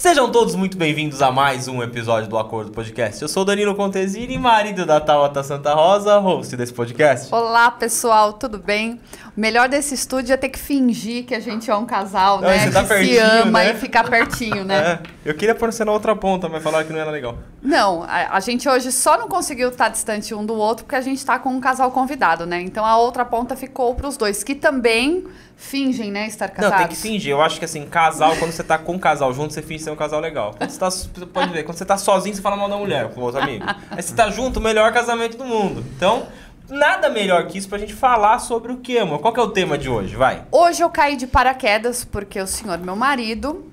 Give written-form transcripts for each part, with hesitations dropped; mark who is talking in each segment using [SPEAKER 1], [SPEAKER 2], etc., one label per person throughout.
[SPEAKER 1] Sejam todos muito bem-vindos a mais um episódio do Acordo Podcast. Eu sou o Danilo Contesini, marido da Tabata Santa Rosa, host desse podcast.
[SPEAKER 2] Olá, pessoal, tudo bem? O melhor desse estúdio é ter que fingir que a gente é um casal,
[SPEAKER 1] Não,
[SPEAKER 2] né?
[SPEAKER 1] você tá
[SPEAKER 2] que
[SPEAKER 1] pertinho,
[SPEAKER 2] se ama,
[SPEAKER 1] né?
[SPEAKER 2] E ficar pertinho, né?
[SPEAKER 1] Eu queria pôr você na outra ponta, mas falaram que não era legal.
[SPEAKER 2] Não, a gente hoje só não conseguiu estar distante um do outro porque a gente tá com um casal convidado, né? Então a outra ponta ficou pros dois, que também fingem, né, estar casados.
[SPEAKER 1] Não, tem que fingir. Eu acho que assim, casal, quando você tá com um casal junto, você finge ser um casal legal. Quando você tá, você pode ver, quando você tá sozinho, você fala mal da mulher com outro amigo. Aí você tá junto, o melhor casamento do mundo. Então, nada melhor que isso pra gente falar sobre o quê, amor? Qual que é o tema de hoje? Vai.
[SPEAKER 2] Hoje eu caí de paraquedas porque o senhor, meu marido,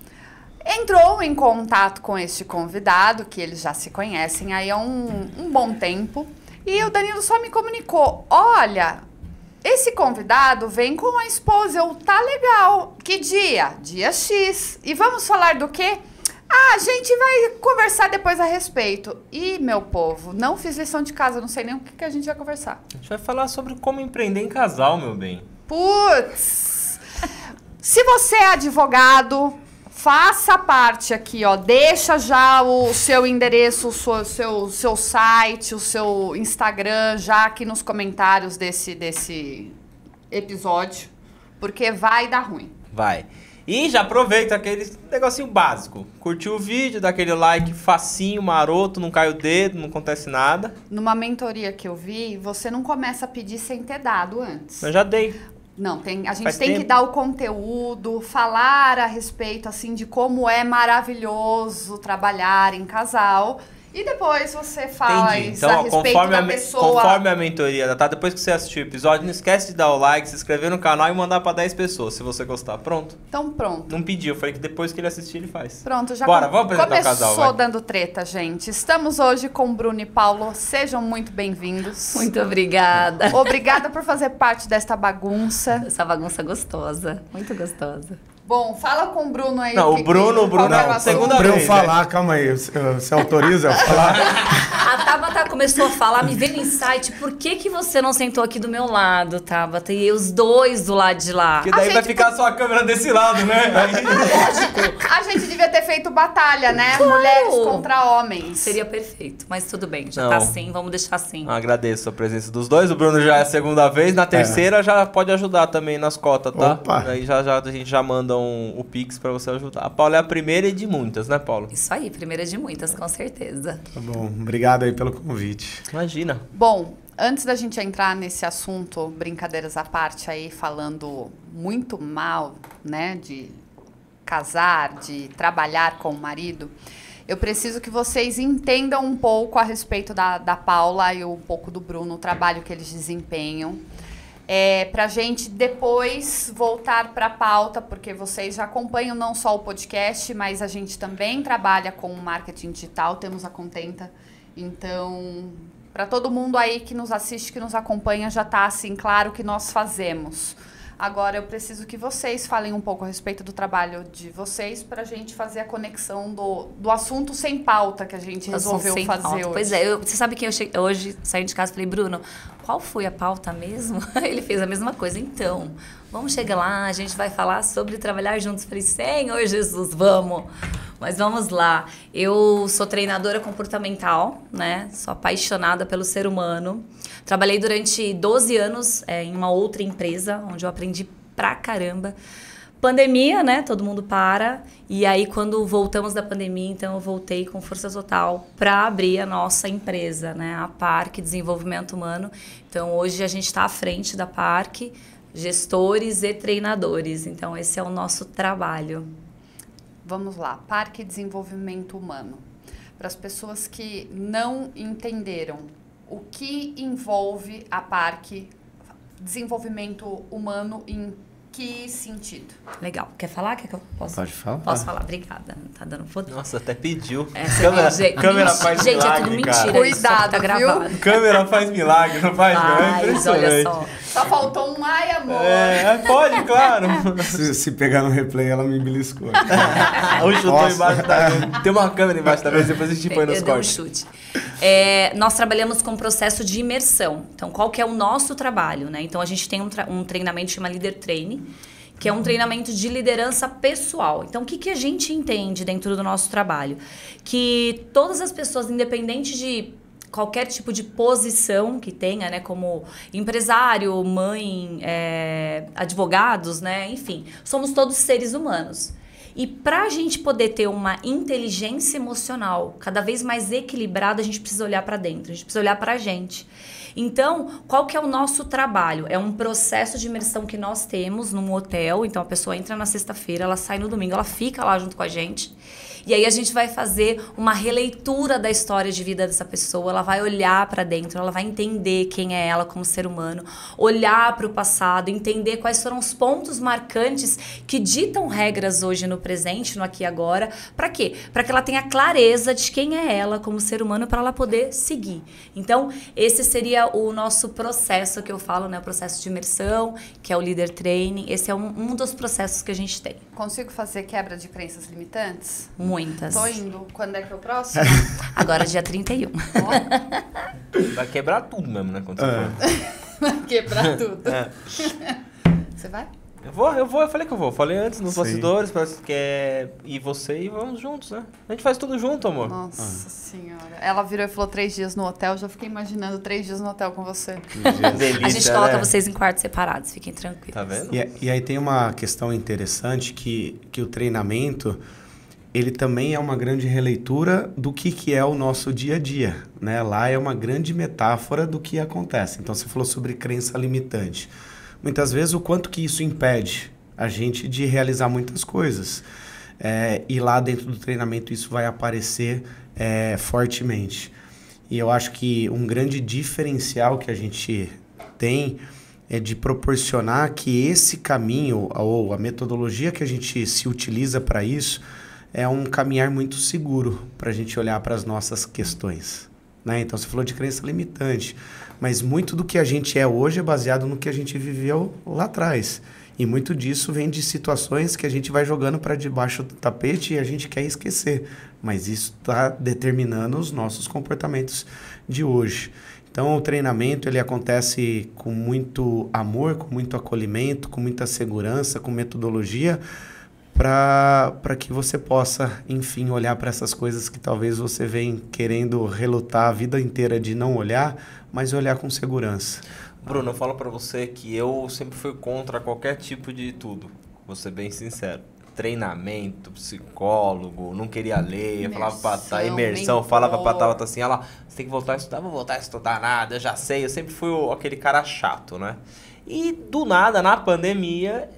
[SPEAKER 2] entrou em contato com este convidado, que eles já se conhecem aí há um bom tempo. E o Danilo só me comunicou, olha, esse convidado vem com a esposa. Eu, tá legal. Que dia? Dia X. E vamos falar do quê? Ah, a gente vai conversar depois a respeito. E, meu povo, não fiz lição de casa, não sei nem o que a gente vai conversar.
[SPEAKER 1] A gente vai falar sobre como empreender em casal, meu bem.
[SPEAKER 2] Putz! Se você é advogado, faça parte aqui, ó. Deixa já o seu endereço, o seu site, o seu Instagram já aqui nos comentários desse episódio, porque vai dar ruim.
[SPEAKER 1] Vai. E já aproveita aquele negocinho básico. Curtiu o vídeo, dá aquele like facinho, maroto, não cai o dedo, não acontece nada.
[SPEAKER 2] Numa mentoria que eu vi, você não começa a pedir sem ter dado antes.
[SPEAKER 1] Eu já dei.
[SPEAKER 2] Não, a gente
[SPEAKER 1] Faz
[SPEAKER 2] tem
[SPEAKER 1] tempo.
[SPEAKER 2] que dar o conteúdo, falar a respeito, assim, de como é maravilhoso trabalhar em casal. E depois você faz
[SPEAKER 1] Entendi. Então,
[SPEAKER 2] a
[SPEAKER 1] ó,
[SPEAKER 2] respeito da pessoa.
[SPEAKER 1] conforme a mentoria, tá? Depois que você assistir o episódio, não esquece de dar o like, se inscrever no canal e mandar pra 10 pessoas, se você gostar. Pronto.
[SPEAKER 2] Então pronto.
[SPEAKER 1] Não pedi, eu falei que depois que ele assistir, ele faz.
[SPEAKER 2] Pronto, já
[SPEAKER 1] Bora, vamos apresentar o casal,
[SPEAKER 2] começou
[SPEAKER 1] vai.
[SPEAKER 2] dando treta, gente. Estamos hoje com Bruno e Paulo. Sejam muito bem-vindos.
[SPEAKER 3] Muito obrigada.
[SPEAKER 2] Obrigada por fazer parte desta bagunça.
[SPEAKER 3] Essa bagunça gostosa, muito gostosa.
[SPEAKER 2] Bom, fala com o Bruno aí.
[SPEAKER 1] Não, o Bruno
[SPEAKER 2] qual que
[SPEAKER 1] é
[SPEAKER 2] era o
[SPEAKER 1] a
[SPEAKER 2] assunto?
[SPEAKER 1] segunda
[SPEAKER 4] Pra eu
[SPEAKER 1] vez,
[SPEAKER 4] falar, calma aí, você autoriza eu falar?
[SPEAKER 3] A Tabata começou a falar, me veio no insight, por que você não sentou aqui do meu lado, Tabata? E os dois do lado de lá.
[SPEAKER 1] Porque daí
[SPEAKER 2] A
[SPEAKER 1] vai
[SPEAKER 2] gente
[SPEAKER 1] ficar só a câmera desse lado, né? Aí...
[SPEAKER 2] A gente devia ter feito batalha, né?
[SPEAKER 3] Claro.
[SPEAKER 2] Mulheres contra homens.
[SPEAKER 3] Seria perfeito, mas tudo bem, já
[SPEAKER 1] Não.
[SPEAKER 3] tá assim, vamos deixar assim.
[SPEAKER 1] Agradeço a presença dos dois. O Bruno já é a segunda vez. Na terceira já pode ajudar também nas cotas, tá?
[SPEAKER 4] Opa.
[SPEAKER 1] Aí já a gente já manda o Pix pra você ajudar. A Paula é a primeira e de muitas, né, Paulo?
[SPEAKER 3] Isso aí, primeira de muitas, com certeza.
[SPEAKER 4] Tá bom, obrigado aí pelo convite.
[SPEAKER 1] Imagina.
[SPEAKER 2] Bom, antes da gente entrar nesse assunto, brincadeiras à parte aí, falando muito mal, né, de casar, de trabalhar com o marido, eu preciso que vocês entendam um pouco a respeito da Paula e um pouco do Bruno, o trabalho que eles desempenham. Pra gente depois voltar para a pauta, porque vocês já acompanham não só o podcast, mas a gente também trabalha com marketing digital, temos a Contenta. Então, para todo mundo aí que nos assiste, que nos acompanha, já tá assim claro o que nós fazemos. Agora eu preciso que vocês falem um pouco a respeito do trabalho de vocês para a gente fazer a conexão do assunto sem pauta que a gente resolveu
[SPEAKER 3] Sem
[SPEAKER 2] fazer
[SPEAKER 3] pauta.
[SPEAKER 2] hoje.
[SPEAKER 3] Pois é, você sabe que hoje saí de casa e falei, Bruno, qual foi a pauta mesmo? Ele fez a mesma coisa. Então, vamos chegar lá, a gente vai falar sobre trabalhar juntos. Falei, Senhor Jesus, vamos. Mas vamos lá. Eu sou treinadora comportamental, né? Sou apaixonada pelo ser humano. Trabalhei durante 12 anos em uma outra empresa, onde eu aprendi pra caramba. Pandemia, né? Todo mundo para. E aí, quando voltamos da pandemia, então eu voltei com força total para abrir a nossa empresa, né? A Parque Desenvolvimento Humano. Então, hoje a gente está à frente da Parque, gestores e treinadores. Então, esse é o nosso trabalho.
[SPEAKER 2] Vamos lá, Parque Desenvolvimento Humano. Para as pessoas que não entenderam o que envolve a Parque Desenvolvimento Humano em que sentido?
[SPEAKER 3] Legal. Quer falar? Quer que eu possa?
[SPEAKER 4] Pode falar.
[SPEAKER 3] Posso falar? Obrigada. Tá dando poder.
[SPEAKER 1] Nossa, até pediu. Câmera faz
[SPEAKER 3] Gente, é tudo
[SPEAKER 1] milagre,
[SPEAKER 3] mentira.
[SPEAKER 1] cara.
[SPEAKER 3] Isso
[SPEAKER 2] Cuidado,
[SPEAKER 3] tá
[SPEAKER 2] viu?
[SPEAKER 3] gravado.
[SPEAKER 1] Câmera faz milagre, não faz? Não, é
[SPEAKER 3] Mas,
[SPEAKER 1] impressionante.
[SPEAKER 3] olha só.
[SPEAKER 2] Só faltou um ai, amor.
[SPEAKER 1] Pode, claro.
[SPEAKER 4] Se pegar no replay, ela me beliscou.
[SPEAKER 1] Ou chutou
[SPEAKER 4] Nossa.
[SPEAKER 1] embaixo da mesa. Tem uma câmera embaixo da mesa, depois a gente põe nos
[SPEAKER 3] Eu dei um
[SPEAKER 1] cortes.
[SPEAKER 3] chute. Nós trabalhamos com processo de imersão. Então, qual que é o nosso trabalho, né? Então, a gente tem um treinamento que chama Leader Training, que é um treinamento de liderança pessoal. Então, o que a gente entende dentro do nosso trabalho? Que todas as pessoas, independente de qualquer tipo de posição que tenha, né, como empresário, mãe, advogados, né, enfim, somos todos seres humanos. E para a gente poder ter uma inteligência emocional cada vez mais equilibrada, a gente precisa olhar para dentro, a gente precisa olhar para a gente. Então, qual que é o nosso trabalho? É um processo de imersão que nós temos num hotel. Então, a pessoa entra na sexta-feira, ela sai no domingo, ela fica lá junto com a gente. E aí a gente vai fazer uma releitura da história de vida dessa pessoa, ela vai olhar para dentro, ela vai entender quem é ela como ser humano, olhar para o passado, entender quais foram os pontos marcantes que ditam regras hoje no presente, no aqui e agora. Para quê? Para que ela tenha clareza de quem é ela como ser humano, para ela poder seguir. Então, esse seria o nosso processo que eu falo, né? O processo de imersão, que é o Leader Training. Esse é um dos processos que a gente tem.
[SPEAKER 2] Consigo fazer quebra de crenças limitantes?
[SPEAKER 3] Muitas.
[SPEAKER 2] Tô indo. Quando é que é o próximo?
[SPEAKER 3] Agora, dia 31.
[SPEAKER 1] Vai quebrar tudo mesmo, né? Quando você for.
[SPEAKER 2] Vai quebrar tudo. Você vai?
[SPEAKER 1] Eu falei que eu vou. Eu falei antes nos bastidores, parece que ir você e vamos juntos, né? A gente faz tudo junto, amor.
[SPEAKER 2] Nossa senhora. Ela virou e falou 3 dias no hotel, já fiquei imaginando 3 dias no hotel com você.
[SPEAKER 1] Delícia,
[SPEAKER 3] A gente coloca
[SPEAKER 1] né?
[SPEAKER 3] vocês em quartos separados, fiquem tranquilos.
[SPEAKER 1] Tá vendo?
[SPEAKER 4] E aí tem uma questão interessante que o treinamento, ele também é uma grande releitura do que é o nosso dia a dia, né? Lá é uma grande metáfora do que acontece. Então, você falou sobre crença limitante. Muitas vezes, o quanto que isso impede a gente de realizar muitas coisas. E lá dentro do treinamento isso vai aparecer fortemente. E eu acho que um grande diferencial que a gente tem é de proporcionar que esse caminho, ou a metodologia que a gente se utiliza para isso, é um caminhar muito seguro para a gente olhar para as nossas questões, né? Então, você falou de crença limitante, mas muito do que a gente é hoje é baseado no que a gente viveu lá atrás. E muito disso vem de situações que a gente vai jogando para debaixo do tapete e a gente quer esquecer. Mas isso está determinando os nossos comportamentos de hoje. Então, o treinamento ele acontece com muito amor, com muito acolhimento, com muita segurança, com metodologia, para que você possa, enfim, olhar para essas coisas que talvez você vem querendo relutar a vida inteira de não olhar, mas olhar com segurança.
[SPEAKER 1] Bruno, eu falo pra você que eu sempre fui contra qualquer tipo de tudo. Vou ser bem sincero. Treinamento, psicólogo, não queria ler, falava pra Tata, imersão, falava pra Tata assim, ela, você tem que voltar a estudar, vou voltar a estudar nada, eu já sei, eu sempre fui aquele cara chato, né? E do nada, na pandemia,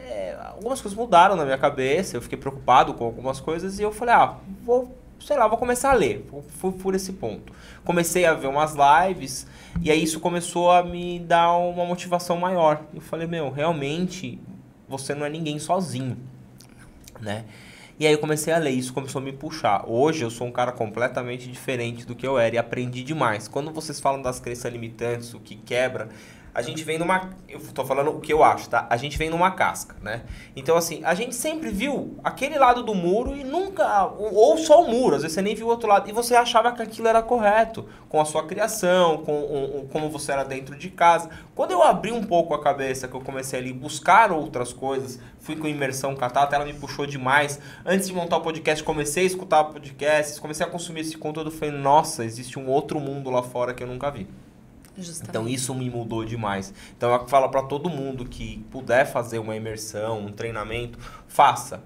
[SPEAKER 1] algumas coisas mudaram na minha cabeça, eu fiquei preocupado com algumas coisas e eu falei, vou começar a ler, fui por esse ponto. Comecei a ver umas lives e aí isso começou a me dar uma motivação maior. Eu falei, realmente, você não é ninguém sozinho, né? E aí eu comecei a ler, isso começou a me puxar. Hoje eu sou um cara completamente diferente do que eu era e aprendi demais. Quando vocês falam das crenças limitantes, o que quebra, a gente vem numa... Eu tô falando o que eu acho, tá? A gente vem numa casca, né? Então, assim, a gente sempre viu aquele lado do muro e nunca... Ou só o muro, às vezes você nem viu o outro lado. E você achava que aquilo era correto, com a sua criação, com como você era dentro de casa. Quando eu abri um pouco a cabeça, que eu comecei ali a buscar outras coisas, fui com imersão com a Tata, ela me puxou demais. Antes de montar o podcast, comecei a escutar podcasts, comecei a consumir esse conteúdo. Falei, nossa, existe um outro mundo lá fora que eu nunca vi.
[SPEAKER 3] Justamente.
[SPEAKER 1] Então isso me mudou demais. Então eu falo para todo mundo que puder fazer uma imersão, um treinamento, faça.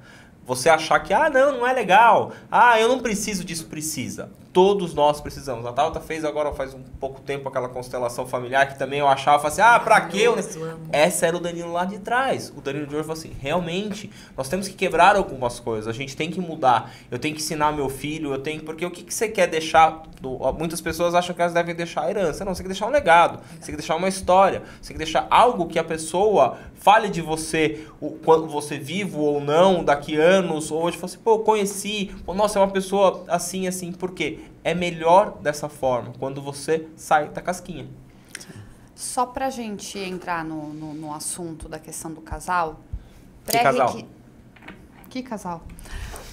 [SPEAKER 1] Você achar que, não é legal, eu não preciso disso, precisa. Todos nós precisamos. A Tata fez agora, faz um pouco tempo, aquela constelação familiar, que também eu achava, assim, pra quê? Essa era o Danilo lá de trás. O Danilo de hoje falou assim, realmente, nós temos que quebrar algumas coisas, a gente tem que mudar. Eu tenho que ensinar meu filho, porque o que você quer deixar? Muitas pessoas acham que elas devem deixar a herança. Não, você tem que deixar um legado, você tem que deixar uma história, você tem que deixar algo que a pessoa fale de você, quando você vivo ou não, daqui anos, ou hoje, assim, eu conheci, nossa, é uma pessoa assim, por quê? É melhor dessa forma, quando você sai da casquinha.
[SPEAKER 2] Só pra gente entrar no assunto da questão do casal.
[SPEAKER 1] Que casal?
[SPEAKER 2] Que casal?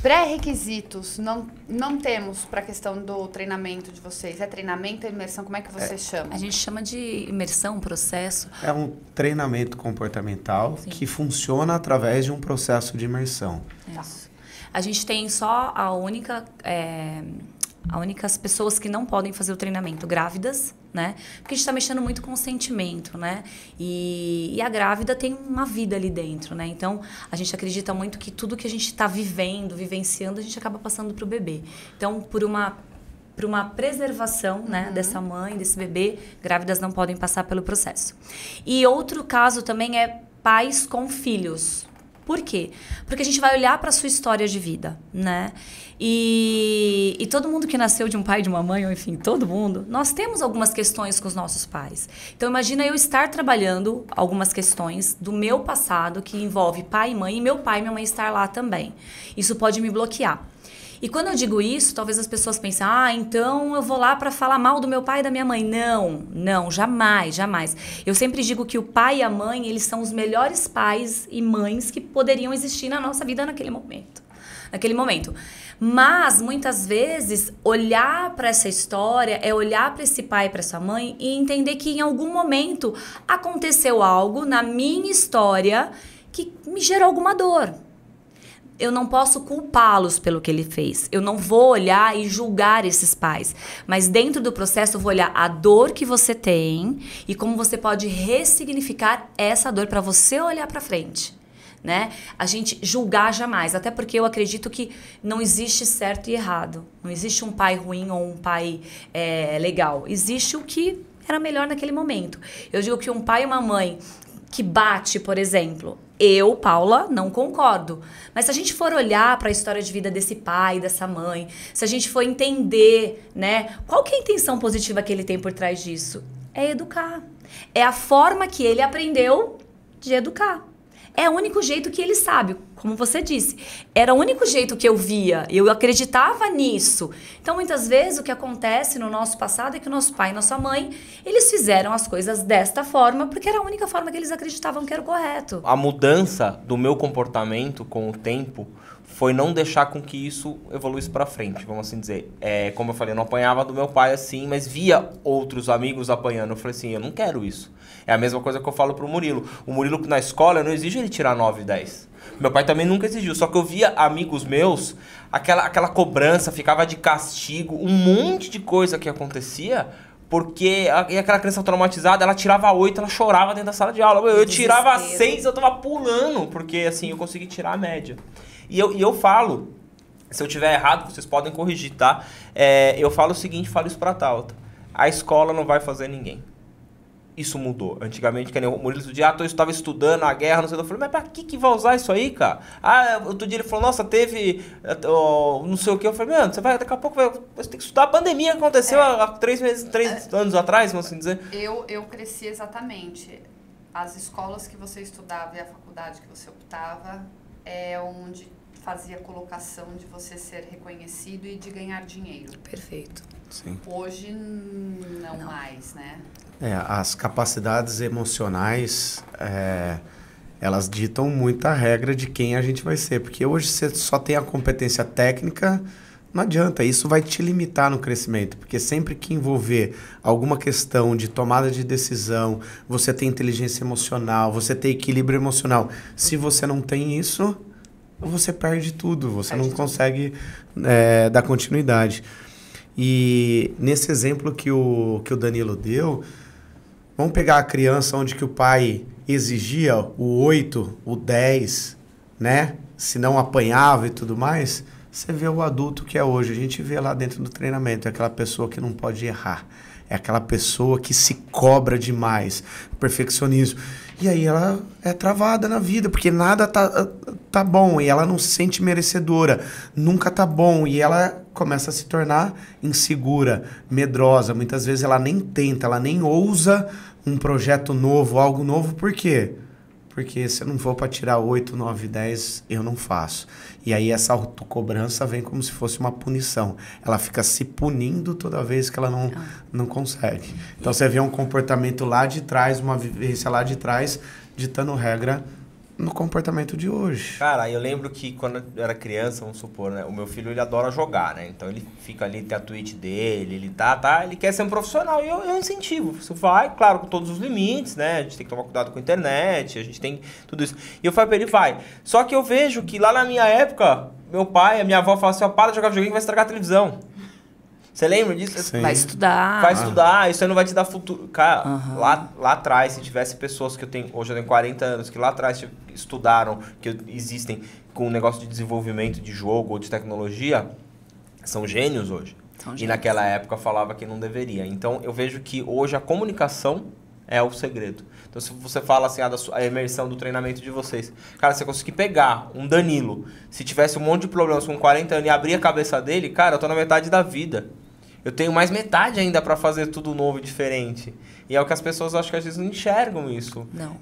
[SPEAKER 2] Pré-requisitos, não temos para a questão do treinamento de vocês. É treinamento, é imersão? Como é que você chama?
[SPEAKER 3] A gente chama de imersão, processo.
[SPEAKER 4] É um treinamento comportamental que funciona através de um processo de imersão.
[SPEAKER 3] Isso. A gente tem só únicas pessoas que não podem fazer o treinamento, grávidas, né? Porque a gente está mexendo muito com o sentimento, né? E a grávida tem uma vida ali dentro, né? Então, a gente acredita muito que tudo que a gente está vivenciando, a gente acaba passando para o bebê. Então, por uma preservação, né, dessa mãe, desse bebê, grávidas não podem passar pelo processo. E outro caso também é pais com filhos. Por quê? Porque a gente vai olhar para a sua história de vida, né? E todo mundo que nasceu de um pai e de uma mãe, ou enfim, todo mundo, nós temos algumas questões com os nossos pais. Então, imagina eu estar trabalhando algumas questões do meu passado que envolve pai e mãe, e meu pai e minha mãe estar lá também. Isso pode me bloquear. E quando eu digo isso, talvez as pessoas pensem, então eu vou lá para falar mal do meu pai e da minha mãe. Não, jamais, jamais. Eu sempre digo que o pai e a mãe, eles são os melhores pais e mães que poderiam existir na nossa vida naquele momento. Mas, muitas vezes, olhar para essa história é olhar para esse pai e para essa mãe e entender que em algum momento aconteceu algo na minha história que me gerou alguma dor. Eu não posso culpá-los pelo que ele fez. Eu não vou olhar e julgar esses pais. Mas dentro do processo eu vou olhar a dor que você tem e como você pode ressignificar essa dor para você olhar para frente. Né? A gente julgar jamais, até porque eu acredito que não existe certo e errado. Não existe um pai ruim ou um pai legal. Existe o que era melhor naquele momento. Eu digo que um pai e uma mãe que bate, por exemplo, eu, Paula, não concordo. Mas se a gente for olhar para a história de vida desse pai, dessa mãe, se a gente for entender, né, qual que é a intenção positiva que ele tem por trás disso? É educar. É a forma que ele aprendeu de educar. É o único jeito que ele sabe, como você disse. Era o único jeito que eu via, eu acreditava nisso. Então, muitas vezes, o que acontece no nosso passado é que o nosso pai e nossa mãe, eles fizeram as coisas desta forma, porque era a única forma que eles acreditavam que era o correto.
[SPEAKER 1] A mudança do meu comportamento com o tempo foi não deixar com que isso evoluísse pra frente, vamos assim dizer. Como eu falei, eu não apanhava do meu pai assim, mas via outros amigos apanhando. Eu falei assim, eu não quero isso. É a mesma coisa que eu falo pro Murilo. O Murilo na escola, eu não exijo ele tirar 9 e 10. Meu pai também nunca exigiu, só que eu via amigos meus, aquela cobrança, ficava de castigo, um monte de coisa que acontecia, porque aquela criança traumatizada, ela tirava 8, ela chorava dentro da sala de aula. Eu tirava 6, eu tava pulando, porque assim, eu consegui tirar a média. E eu falo, se eu tiver errado, vocês podem corrigir, tá? Eu falo o seguinte, falo isso pra Tauta. A escola não vai fazer ninguém. Isso mudou. Antigamente, que nem o Murilo dizia, eu estava estudando a guerra, não sei o que. Eu falei, mas pra que vai usar isso aí, cara? Outro dia ele falou, nossa, teve não sei o que. Eu falei, mano, daqui a pouco você tem que estudar a pandemia que aconteceu há 3 anos atrás, vamos assim dizer.
[SPEAKER 2] Eu cresci exatamente. As escolas que você estudava e a faculdade que você optava é onde fazia a colocação de você ser reconhecido e de ganhar dinheiro.
[SPEAKER 3] Perfeito.
[SPEAKER 4] Sim.
[SPEAKER 2] Hoje, não mais, né?
[SPEAKER 4] As capacidades emocionais, elas ditam muita regra de quem a gente vai ser. Porque hoje você só tem a competência técnica, não adianta. Isso vai te limitar no crescimento. Porque sempre que envolver alguma questão de tomada de decisão, você tem inteligência emocional, você tem equilíbrio emocional. Se você não tem isso, você perde tudo. Você não consegue dar continuidade. E nesse exemplo que o Danilo deu, vamos pegar a criança onde que o pai exigia o 8, o 10, né? Se não apanhava e tudo mais, você vê o adulto que é hoje. A gente vê lá dentro do treinamento, é aquela pessoa que não pode errar. É aquela pessoa que se cobra demais, perfeccionismo. E aí ela é travada na vida, porque nada tá bom, e ela não se sente merecedora, nunca tá bom, e ela começa a se tornar insegura, medrosa. Muitas vezes ela nem tenta, ela nem ousa um projeto novo, algo novo. Por quê? Porque se eu não for para tirar 8, 9, 10, eu não faço. E aí essa autocobrança vem como se fosse uma punição. Ela fica se punindo toda vez que ela não consegue. Então você vê um comportamento lá de trás, uma vivência lá de trás, ditando regra no comportamento de hoje.
[SPEAKER 1] Cara, eu lembro que quando eu era criança, vamos supor, né? O meu filho, ele adora jogar, né? Então ele fica ali, tem a Twitch dele, ele ele quer ser um profissional. E eu incentivo. Você vai, claro, com todos os limites, né? A gente tem que tomar cuidado com a internet, a gente tem tudo isso. E eu falo pra ele, vai. Só que eu vejo que lá na minha época, meu pai, a minha avó falavam assim, ó, para de jogar videogame que vai estragar a televisão. Você lembra disso?
[SPEAKER 4] Sim.
[SPEAKER 3] Vai estudar.
[SPEAKER 1] Vai estudar, isso aí não vai te dar futuro. Cara, lá atrás, se tivesse pessoas que hoje eu tenho 40 anos, que lá atrás estudaram, que existem com o negócio de desenvolvimento de jogo ou de tecnologia, são gênios hoje. E naquela época falava que não deveria. Então eu vejo que hoje a comunicação é o segredo. Então se você fala assim, a imersão do treinamento de vocês, cara, você conseguir pegar um Danilo, se tivesse um monte de problemas com 40 anos e abrir a cabeça dele, cara, eu tô na metade da vida. Eu tenho mais metade ainda para fazer tudo novo e diferente. E é o que as pessoas acho que às vezes não enxergam isso.
[SPEAKER 3] Não.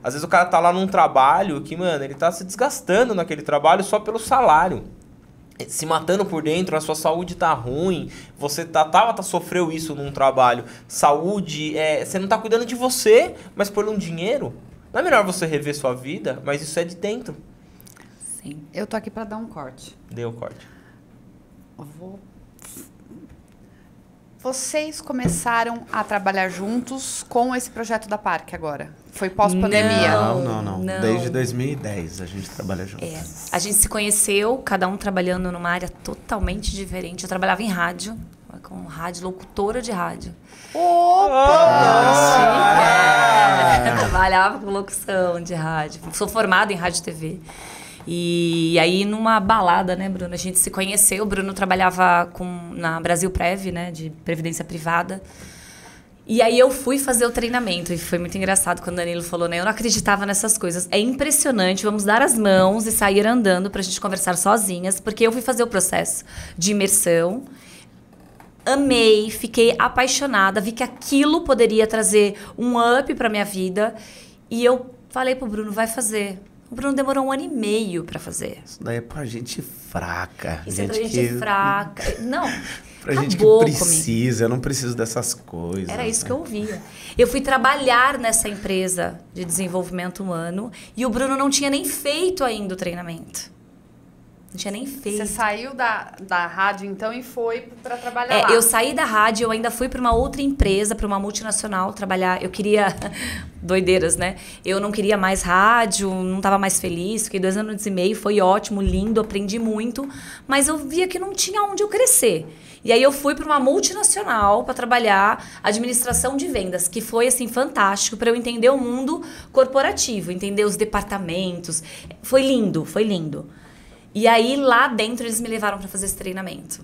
[SPEAKER 1] Às vezes o cara tá lá num trabalho que, mano, ele tá se desgastando naquele trabalho só pelo salário. Se matando por dentro, a sua saúde tá ruim, você sofreu isso num trabalho. Saúde, você não tá cuidando de você, mas por um dinheiro. Não é melhor você rever sua vida, mas isso é de dentro.
[SPEAKER 3] Sim.
[SPEAKER 2] Eu tô aqui pra dar um corte.
[SPEAKER 1] Deu o corte.
[SPEAKER 2] Vocês começaram a trabalhar juntos com esse projeto da Parque agora? Foi pós-pandemia?
[SPEAKER 4] Não. Desde 2010 a gente trabalha juntos.
[SPEAKER 3] A gente se conheceu, cada um trabalhando numa área totalmente diferente. Eu trabalhava em rádio, com rádio, locutora de rádio.
[SPEAKER 2] Opa!
[SPEAKER 3] Trabalhava com locução de rádio. Sou formada em rádio e TV. E aí, numa balada, né, Bruno? A gente se conheceu. O Bruno trabalhava na Brasil Prev, né, de previdência privada. E aí eu fui fazer o treinamento. E foi muito engraçado quando o Danilo falou, né? Eu não acreditava nessas coisas. É impressionante. Vamos dar as mãos e sair andando pra gente conversar sozinhas. Porque eu fui fazer o processo de imersão. Amei, fiquei apaixonada. Vi que aquilo poderia trazer um up pra minha vida. E eu falei pro Bruno, vai fazer. O Bruno demorou 1 ano e meio pra fazer.
[SPEAKER 4] Isso daí é pra gente fraca.
[SPEAKER 3] Isso é pra gente fraca. Não,
[SPEAKER 4] pra gente que precisa, eu não preciso dessas coisas.
[SPEAKER 3] Era isso que eu ouvia. Eu fui trabalhar nessa empresa de desenvolvimento humano e o Bruno não tinha nem feito ainda o treinamento. Não tinha nem feito.
[SPEAKER 2] Você saiu da rádio, então, e foi pra trabalhar lá?
[SPEAKER 3] Eu saí da rádio, eu ainda fui para uma outra empresa, para uma multinacional, trabalhar. Eu queria... Doideiras, né? Eu não queria mais rádio, não estava mais feliz. Fiquei 2 anos e meio, foi ótimo, lindo, aprendi muito. Mas eu via que não tinha onde eu crescer. E aí eu fui para uma multinacional para trabalhar administração de vendas, que foi, assim, fantástico para eu entender o mundo corporativo, entender os departamentos. Foi lindo, foi lindo. E aí, lá dentro, eles me levaram para fazer esse treinamento,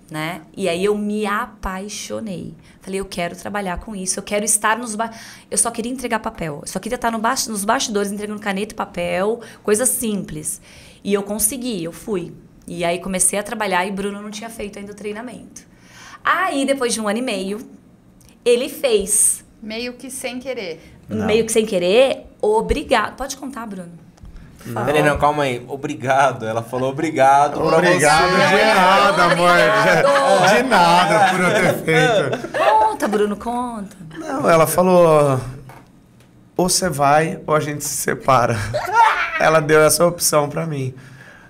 [SPEAKER 3] né? E aí, eu me apaixonei. Falei, eu quero trabalhar com isso, eu quero estar Eu só queria entregar papel. Eu só queria estar nos bastidores, entregando caneta e papel, coisas simples. E eu consegui, eu fui. E aí, comecei a trabalhar e Bruno não tinha feito ainda o treinamento. Aí, depois de 1 ano e meio, ele fez.
[SPEAKER 2] Meio que sem querer.
[SPEAKER 3] Meio que sem querer, obrigado. Pode contar, Bruno.
[SPEAKER 1] Não, calma aí. Obrigado. Ela falou obrigado.
[SPEAKER 4] Obrigado de nada, amor. De nada por eu ter feito.
[SPEAKER 3] Conta, Bruno, conta.
[SPEAKER 4] Não, ela falou, ou você vai ou a gente se separa. Ela deu essa opção pra mim.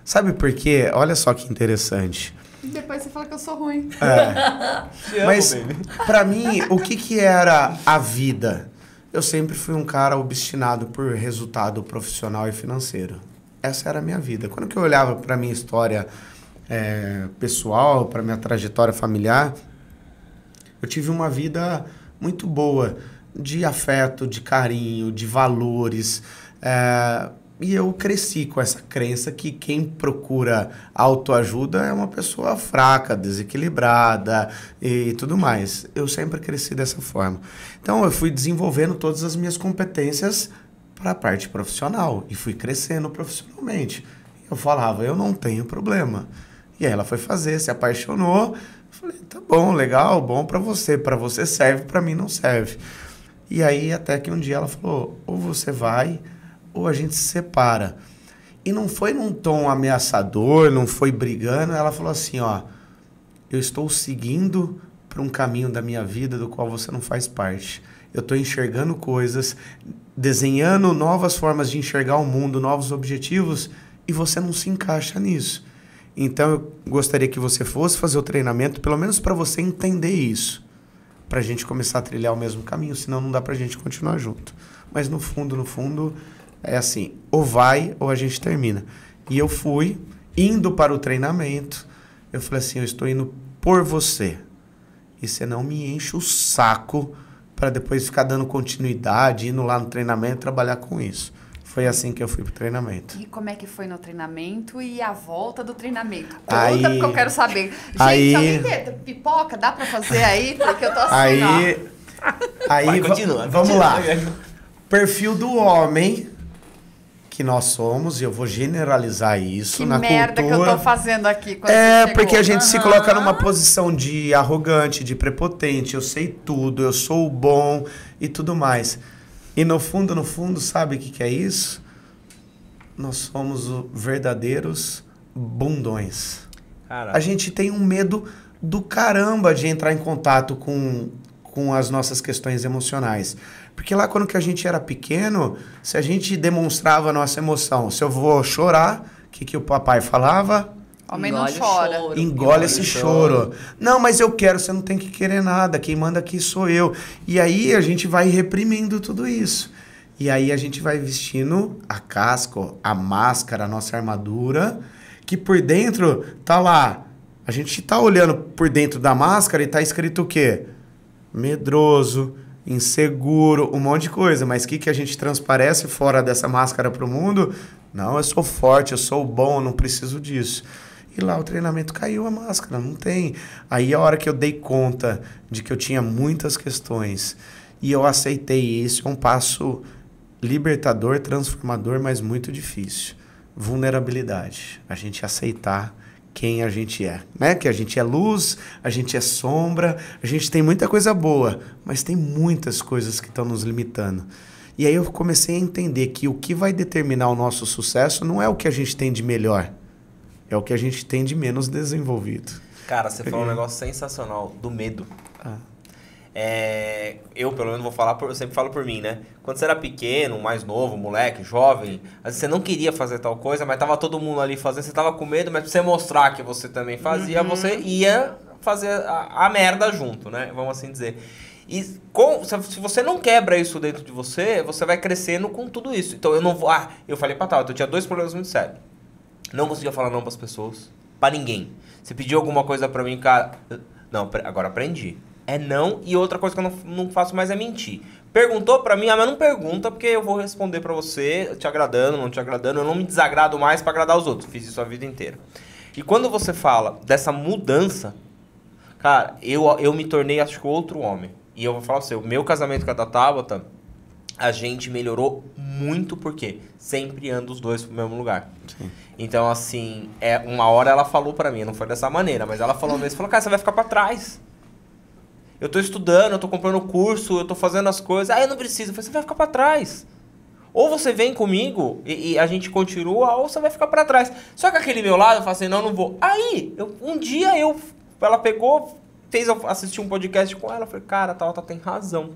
[SPEAKER 4] Sabe por quê? Olha só que interessante.
[SPEAKER 2] E depois você fala que eu sou ruim.
[SPEAKER 4] Mas, pra mim, o que era a vida? Eu sempre fui um cara obstinado por resultado profissional e financeiro. Essa era a minha vida. Quando que eu olhava para a minha história pessoal, para a minha trajetória familiar, eu tive uma vida muito boa, de afeto, de carinho, de valores. E eu cresci com essa crença que quem procura autoajuda é uma pessoa fraca, desequilibrada e tudo mais. Eu sempre cresci dessa forma. Então, eu fui desenvolvendo todas as minhas competências para a parte profissional e fui crescendo profissionalmente. Eu falava, eu não tenho problema. E aí ela foi fazer, se apaixonou. Eu falei, tá bom, legal, bom para você serve, para mim não serve. E aí, até que um dia ela falou, ou você vai... ou a gente se separa. E não foi num tom ameaçador, não foi brigando. Ela falou assim, ó, eu estou seguindo para um caminho da minha vida do qual você não faz parte. eu estou enxergando coisas, desenhando novas formas de enxergar o mundo, novos objetivos, e você não se encaixa nisso. Então, eu gostaria que você fosse fazer o treinamento, pelo menos para você entender isso, para a gente começar a trilhar o mesmo caminho, senão não dá para a gente continuar junto. Mas no fundo, é assim, ou vai ou a gente termina. E eu fui, indo para o treinamento, eu falei assim, eu estou indo por você. E você não me enche o saco para depois ficar dando continuidade, indo lá no treinamento, trabalhar com isso. Foi assim que eu fui pro treinamento.
[SPEAKER 2] E como é que foi no treinamento e a volta do treinamento?
[SPEAKER 4] Aí,
[SPEAKER 2] Conta, porque eu quero saber. Gente,
[SPEAKER 4] aí,
[SPEAKER 2] alguém quer pipoca? Dá pra fazer aí? Porque eu tô assim,
[SPEAKER 4] Aí,
[SPEAKER 1] continua.
[SPEAKER 4] Vamos lá. Perfil do homem que nós somos, e eu vou generalizar isso
[SPEAKER 2] que
[SPEAKER 4] na
[SPEAKER 2] merda
[SPEAKER 4] cultura.
[SPEAKER 2] que eu tô fazendo aqui quando você chegou.
[SPEAKER 4] Porque a gente se coloca numa posição de arrogante, de prepotente, eu sei tudo, eu sou o bom e tudo mais. E no fundo, sabe o que é isso? Nós somos verdadeiros bundões.
[SPEAKER 1] Caraca.
[SPEAKER 4] A gente tem um medo do caramba de entrar em contato com as nossas questões emocionais. Porque lá quando que a gente era pequeno, se a gente demonstrava a nossa emoção, se eu vou chorar, o que o papai falava?
[SPEAKER 2] Homem não chora.
[SPEAKER 4] Engole esse choro. Não, mas eu quero, você não tem que querer nada, quem manda aqui sou eu. E aí a gente vai reprimindo tudo isso. E aí a gente vai vestindo a casca, a máscara, a nossa armadura, que por dentro tá lá. A gente tá olhando por dentro da máscara e tá escrito o quê? Medroso, inseguro, um monte de coisa. Mas o que a gente transparece fora dessa máscara pro mundo? Não, eu sou forte, eu sou bom, não preciso disso. E lá o treinamento caiu a máscara, não tem. Aí a hora que eu dei conta de que eu tinha muitas questões e eu aceitei isso, é um passo libertador, transformador, mas muito difícil. Vulnerabilidade, a gente aceitar quem a gente é, né? Que a gente é luz, a gente é sombra, a gente tem muita coisa boa, mas tem muitas coisas que estão nos limitando. E aí eu comecei a entender que o que vai determinar o nosso sucesso não é o que a gente tem de melhor, é o que a gente tem de menos desenvolvido.
[SPEAKER 1] Cara, você falou um negócio sensacional do medo. Eu, pelo menos, eu sempre falo por mim, né? Quando você era pequeno, mais novo, moleque, jovem, às vezes você não queria fazer tal coisa, mas tava todo mundo ali fazendo, você tava com medo, mas pra você mostrar que você também fazia, você ia fazer a merda junto, né? Vamos assim dizer. E se você não quebra isso dentro de você, você vai crescendo com tudo isso. Então eu não vou... eu falei pra tal, eu tinha 2 problemas muito sérios. Não conseguia falar não pras pessoas, pra ninguém. Você pediu alguma coisa pra mim, cara... Não, agora aprendi. É não, e outra coisa que eu não faço mais é mentir. Perguntou pra mim, mas não pergunta, porque eu vou responder pra você, te agradando, não te agradando. Eu não me desagrado mais pra agradar os outros. Fiz isso a vida inteira. E quando você fala dessa mudança, cara, eu me tornei, acho que, outro homem. E eu vou falar pra você, o meu casamento com a Tabata, a gente melhorou muito, porque sempre anda os dois pro mesmo lugar. Sim. Então, assim, uma hora ela falou pra mim, não foi dessa maneira, mas ela falou mesmo, falou, cara, você vai ficar pra trás. Eu tô estudando, eu tô comprando curso, eu tô fazendo as coisas. Eu não preciso. Eu falei, você vai ficar pra trás. Ou você vem comigo e a gente continua, ou você vai ficar pra trás. Só que aquele meu lado, eu falei assim, não vou. Aí, um dia ela pegou, eu assisti um podcast com ela, eu falei, cara, a Tabata tem razão.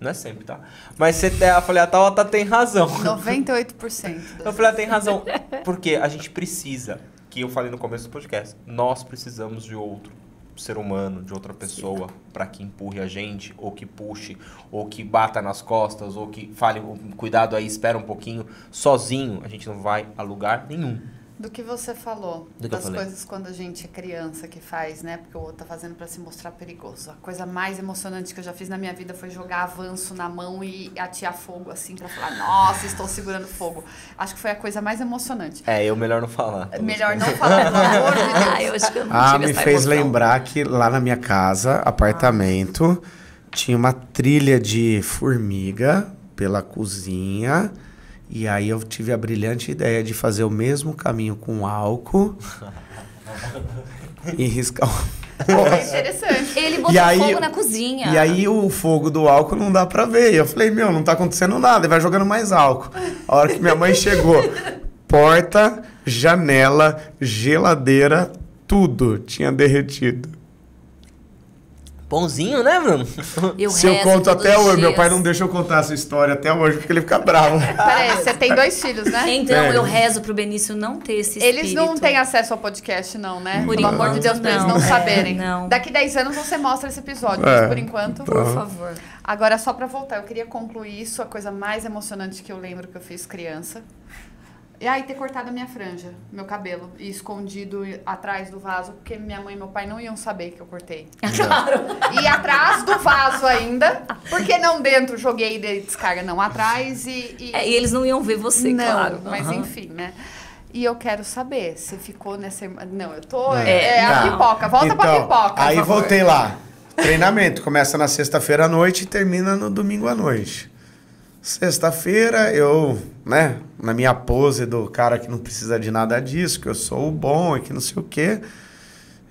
[SPEAKER 1] Não é sempre, tá? Mas eu falei, a Tabata tem razão.
[SPEAKER 2] 98%.
[SPEAKER 1] Eu falei, ela tem razão. Porque a gente precisa, que eu falei no começo do podcast, nós precisamos de outro ser humano, de outra pessoa, para que empurre a gente, ou que puxe, ou que bata nas costas, ou que fale, cuidado aí, espera um pouquinho. Sozinho, a gente não vai a lugar nenhum.
[SPEAKER 2] Do que você falou, das coisas quando a gente é criança que faz, né? Porque o outro tá fazendo pra se mostrar perigoso. A coisa mais emocionante que eu já fiz na minha vida foi jogar avanço na mão e atear fogo, assim, pra falar, nossa, estou segurando fogo. Acho que foi a coisa mais emocionante.
[SPEAKER 1] Eu melhor não falar.
[SPEAKER 2] Melhor não falar, pelo amor de Deus.
[SPEAKER 3] Eu acho que eu não tive
[SPEAKER 4] me
[SPEAKER 3] essa
[SPEAKER 4] fez
[SPEAKER 3] emoção.
[SPEAKER 4] lembrar que lá na minha casa, apartamento, tinha uma trilha de formiga pela cozinha. E aí eu tive a brilhante ideia de fazer o mesmo caminho com álcool e riscar
[SPEAKER 2] É interessante.
[SPEAKER 3] Ele botou fogo na cozinha.
[SPEAKER 4] E aí o fogo do álcool não dá pra ver. E eu falei, não tá acontecendo nada. Ele vai jogando mais álcool. A hora que minha mãe chegou, porta, janela, geladeira, tudo tinha derretido.
[SPEAKER 1] Bonzinho, né, Bruno?
[SPEAKER 4] Se eu conto
[SPEAKER 3] todos
[SPEAKER 4] até
[SPEAKER 3] os
[SPEAKER 4] hoje, meu
[SPEAKER 3] dias.
[SPEAKER 4] pai não deixa eu contar essa história até hoje, porque ele fica bravo.
[SPEAKER 2] Peraí, você tem 2 filhos, né?
[SPEAKER 3] Então,
[SPEAKER 4] É.
[SPEAKER 3] eu rezo pro Benício não ter esse espírito.
[SPEAKER 2] Eles não têm acesso ao podcast, não, né?
[SPEAKER 3] Por
[SPEAKER 2] Pelo amor de Deus, pra eles não
[SPEAKER 3] não.
[SPEAKER 2] saberem.
[SPEAKER 3] Não.
[SPEAKER 2] Daqui 10 anos você mostra esse episódio,
[SPEAKER 4] É.
[SPEAKER 2] mas por enquanto...
[SPEAKER 3] Por favor.
[SPEAKER 2] Agora, só pra voltar, eu queria concluir isso, a coisa mais emocionante que eu lembro que eu fiz criança. E aí, ter cortado a minha franja, meu cabelo, e escondido atrás do vaso, porque minha mãe e meu pai não iam saber que eu cortei.
[SPEAKER 3] Claro.
[SPEAKER 2] E atrás do vaso ainda, porque não dentro, joguei de descarga, não, atrás e
[SPEAKER 3] E eles não iam ver você,
[SPEAKER 2] não,
[SPEAKER 3] claro.
[SPEAKER 2] mas
[SPEAKER 3] Aham.
[SPEAKER 2] enfim, né? E eu quero saber, se ficou nessa... Não, eu tô...
[SPEAKER 3] É,
[SPEAKER 2] É a
[SPEAKER 4] tá.
[SPEAKER 2] pipoca, volta pra pipoca, por
[SPEAKER 4] Aí
[SPEAKER 2] favor.
[SPEAKER 4] voltei lá. Treinamento começa na sexta-feira à noite e termina no domingo à noite. Sexta-feira eu, né, na minha pose do cara que não precisa de nada disso, que eu sou o bom e que não sei o quê,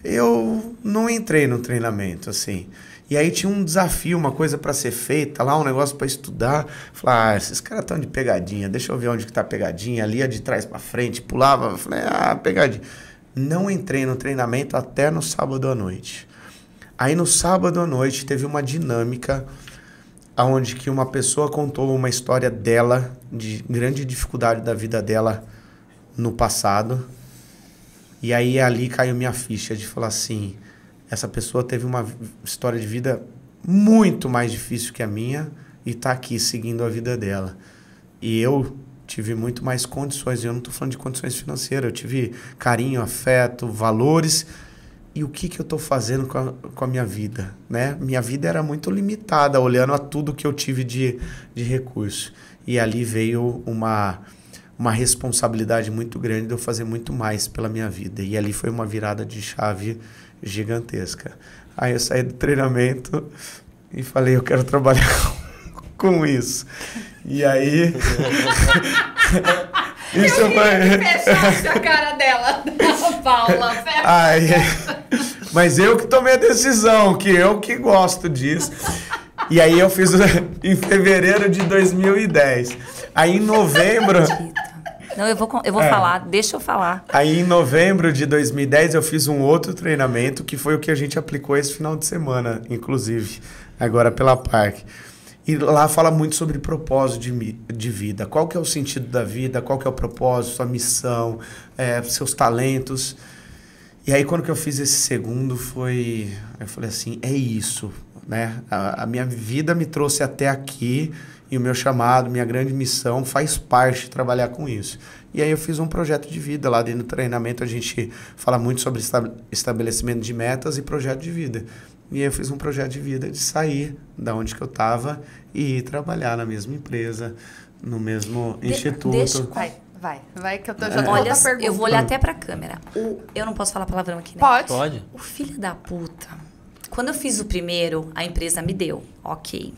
[SPEAKER 4] eu não entrei no treinamento, assim. E aí tinha um desafio, uma coisa para ser feita lá, um negócio para estudar. Falei, esses caras estão de pegadinha, deixa eu ver onde que tá a pegadinha. Ali ia de trás para frente, pulava, falei, pegadinha. Não entrei no treinamento até no sábado à noite. Aí no sábado à noite teve uma dinâmica onde que uma pessoa contou uma história dela, de grande dificuldade da vida dela no passado. E aí ali caiu minha ficha de falar assim, essa pessoa teve uma história de vida muito mais difícil que a minha e está aqui seguindo a vida dela. E eu tive muito mais condições, e eu não estou falando de condições financeiras, eu tive carinho, afeto, valores. E o que eu estou fazendo com a minha vida, né? Minha vida era muito limitada, olhando a tudo que eu tive de recurso. E ali veio uma responsabilidade muito grande de eu fazer muito mais pela minha vida. E ali foi uma virada de chave gigantesca. Aí eu saí do treinamento e falei, eu quero trabalhar com isso. E aí... isso
[SPEAKER 2] Eu queria que fechasse a cara dela, Paula.
[SPEAKER 4] Mas eu que tomei a decisão, que eu que gosto disso. E aí eu fiz em fevereiro de 2010. Aí em novembro...
[SPEAKER 3] Não, eu vou falar, deixa eu falar.
[SPEAKER 4] Aí em novembro de 2010 eu fiz um outro treinamento, que foi o que a gente aplicou esse final de semana, inclusive, agora pela Parque. E lá fala muito sobre propósito de vida. Qual que é o sentido da vida, qual que é o propósito, sua missão, seus talentos. E aí quando que eu fiz esse segundo eu falei assim, é isso, né? A minha vida me trouxe até aqui e o meu chamado, minha grande missão faz parte de trabalhar com isso. E aí eu fiz um projeto de vida lá dentro do treinamento, a gente fala muito sobre estabelecimento de metas e projeto de vida. E aí eu fiz um projeto de vida de sair da onde que eu estava e ir trabalhar na mesma empresa, no mesmo instituto.
[SPEAKER 2] Vai, que eu já tô
[SPEAKER 3] Olha,
[SPEAKER 2] outra pergunta.
[SPEAKER 3] eu vou olhar até pra câmera. Eu não posso falar palavrão aqui, né?
[SPEAKER 2] Pode.
[SPEAKER 3] O filho da puta. Quando eu fiz o primeiro, a empresa me deu. Ok.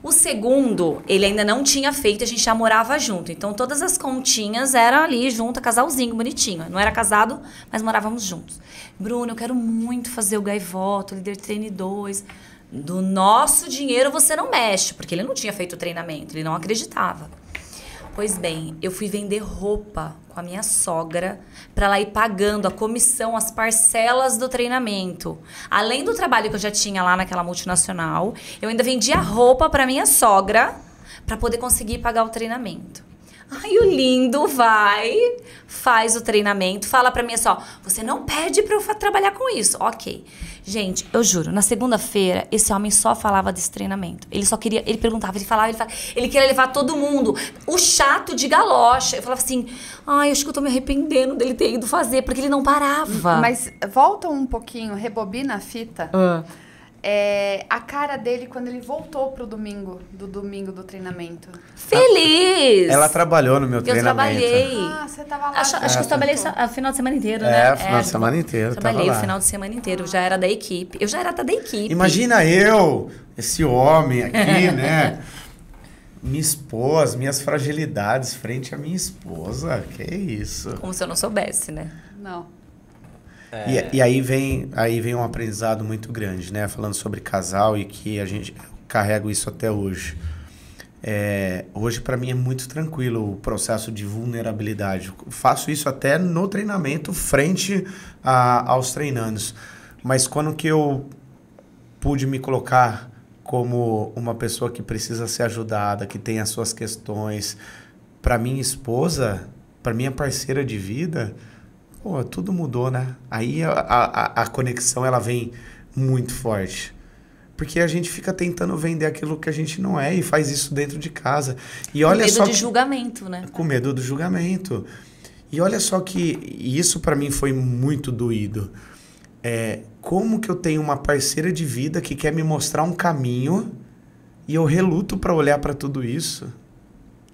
[SPEAKER 3] O segundo, ele ainda não tinha feito, a gente já morava junto. Então, todas as continhas eram ali junto, casalzinho, bonitinho. Não era casado, mas morávamos juntos. Bruno, eu quero muito fazer o Gaivoto, Líder Treine 2. Do nosso dinheiro você não mexe, porque ele não tinha feito o treinamento, ele não acreditava. Pois bem, eu fui vender roupa com a minha sogra para ela ir pagando a comissão, as parcelas do treinamento. Além do trabalho que eu já tinha lá naquela multinacional, eu ainda vendia roupa para minha sogra para poder conseguir pagar o treinamento. Aí o lindo faz o treinamento, fala pra mim assim, ó, você não pede pra eu trabalhar com isso. Ok. Gente, eu juro, na segunda-feira, esse homem só falava desse treinamento. Ele só queria, ele perguntava, ele queria levar todo mundo. O chato de galocha. Eu falava assim, acho que eu tô me arrependendo dele ter ido fazer, porque ele não parava.
[SPEAKER 2] Mas volta um pouquinho, rebobina a fita. A cara dele quando ele voltou pro domingo do treinamento.
[SPEAKER 3] Feliz!
[SPEAKER 4] Ela trabalhou no meu
[SPEAKER 3] Eu
[SPEAKER 4] treinamento.
[SPEAKER 3] trabalhei.
[SPEAKER 2] Você tava lá.
[SPEAKER 3] Acho que eu trabalhei o final de semana inteiro, né?
[SPEAKER 4] Final de semana inteiro.
[SPEAKER 3] Trabalhei
[SPEAKER 4] tava
[SPEAKER 3] o
[SPEAKER 4] lá.
[SPEAKER 3] final de semana inteiro. Eu já era da equipe. Eu já era até da equipe.
[SPEAKER 4] Imagina esse homem aqui, né? Me expor as minhas fragilidades frente à minha esposa. Que isso?
[SPEAKER 3] Como se eu não soubesse, né?
[SPEAKER 2] Não.
[SPEAKER 4] E aí vem um aprendizado muito grande, né? Falando sobre casal e que a gente carrega isso até hoje. Hoje, para mim, é muito tranquilo o processo de vulnerabilidade. Eu faço isso até no treinamento, frente aos treinandos. Mas quando que eu pude me colocar como uma pessoa que precisa ser ajudada, que tem as suas questões. Para minha esposa, para minha parceira de vida, pô, tudo mudou, né? Aí a conexão ela vem muito forte. Porque a gente fica tentando vender aquilo que a gente não é e faz isso dentro de casa. E olha
[SPEAKER 3] com
[SPEAKER 4] só
[SPEAKER 3] medo de julgamento, né?
[SPEAKER 4] Com medo do julgamento. E olha só que isso para mim foi muito doído. Como que eu tenho uma parceira de vida que quer me mostrar um caminho e eu reluto para olhar para tudo isso,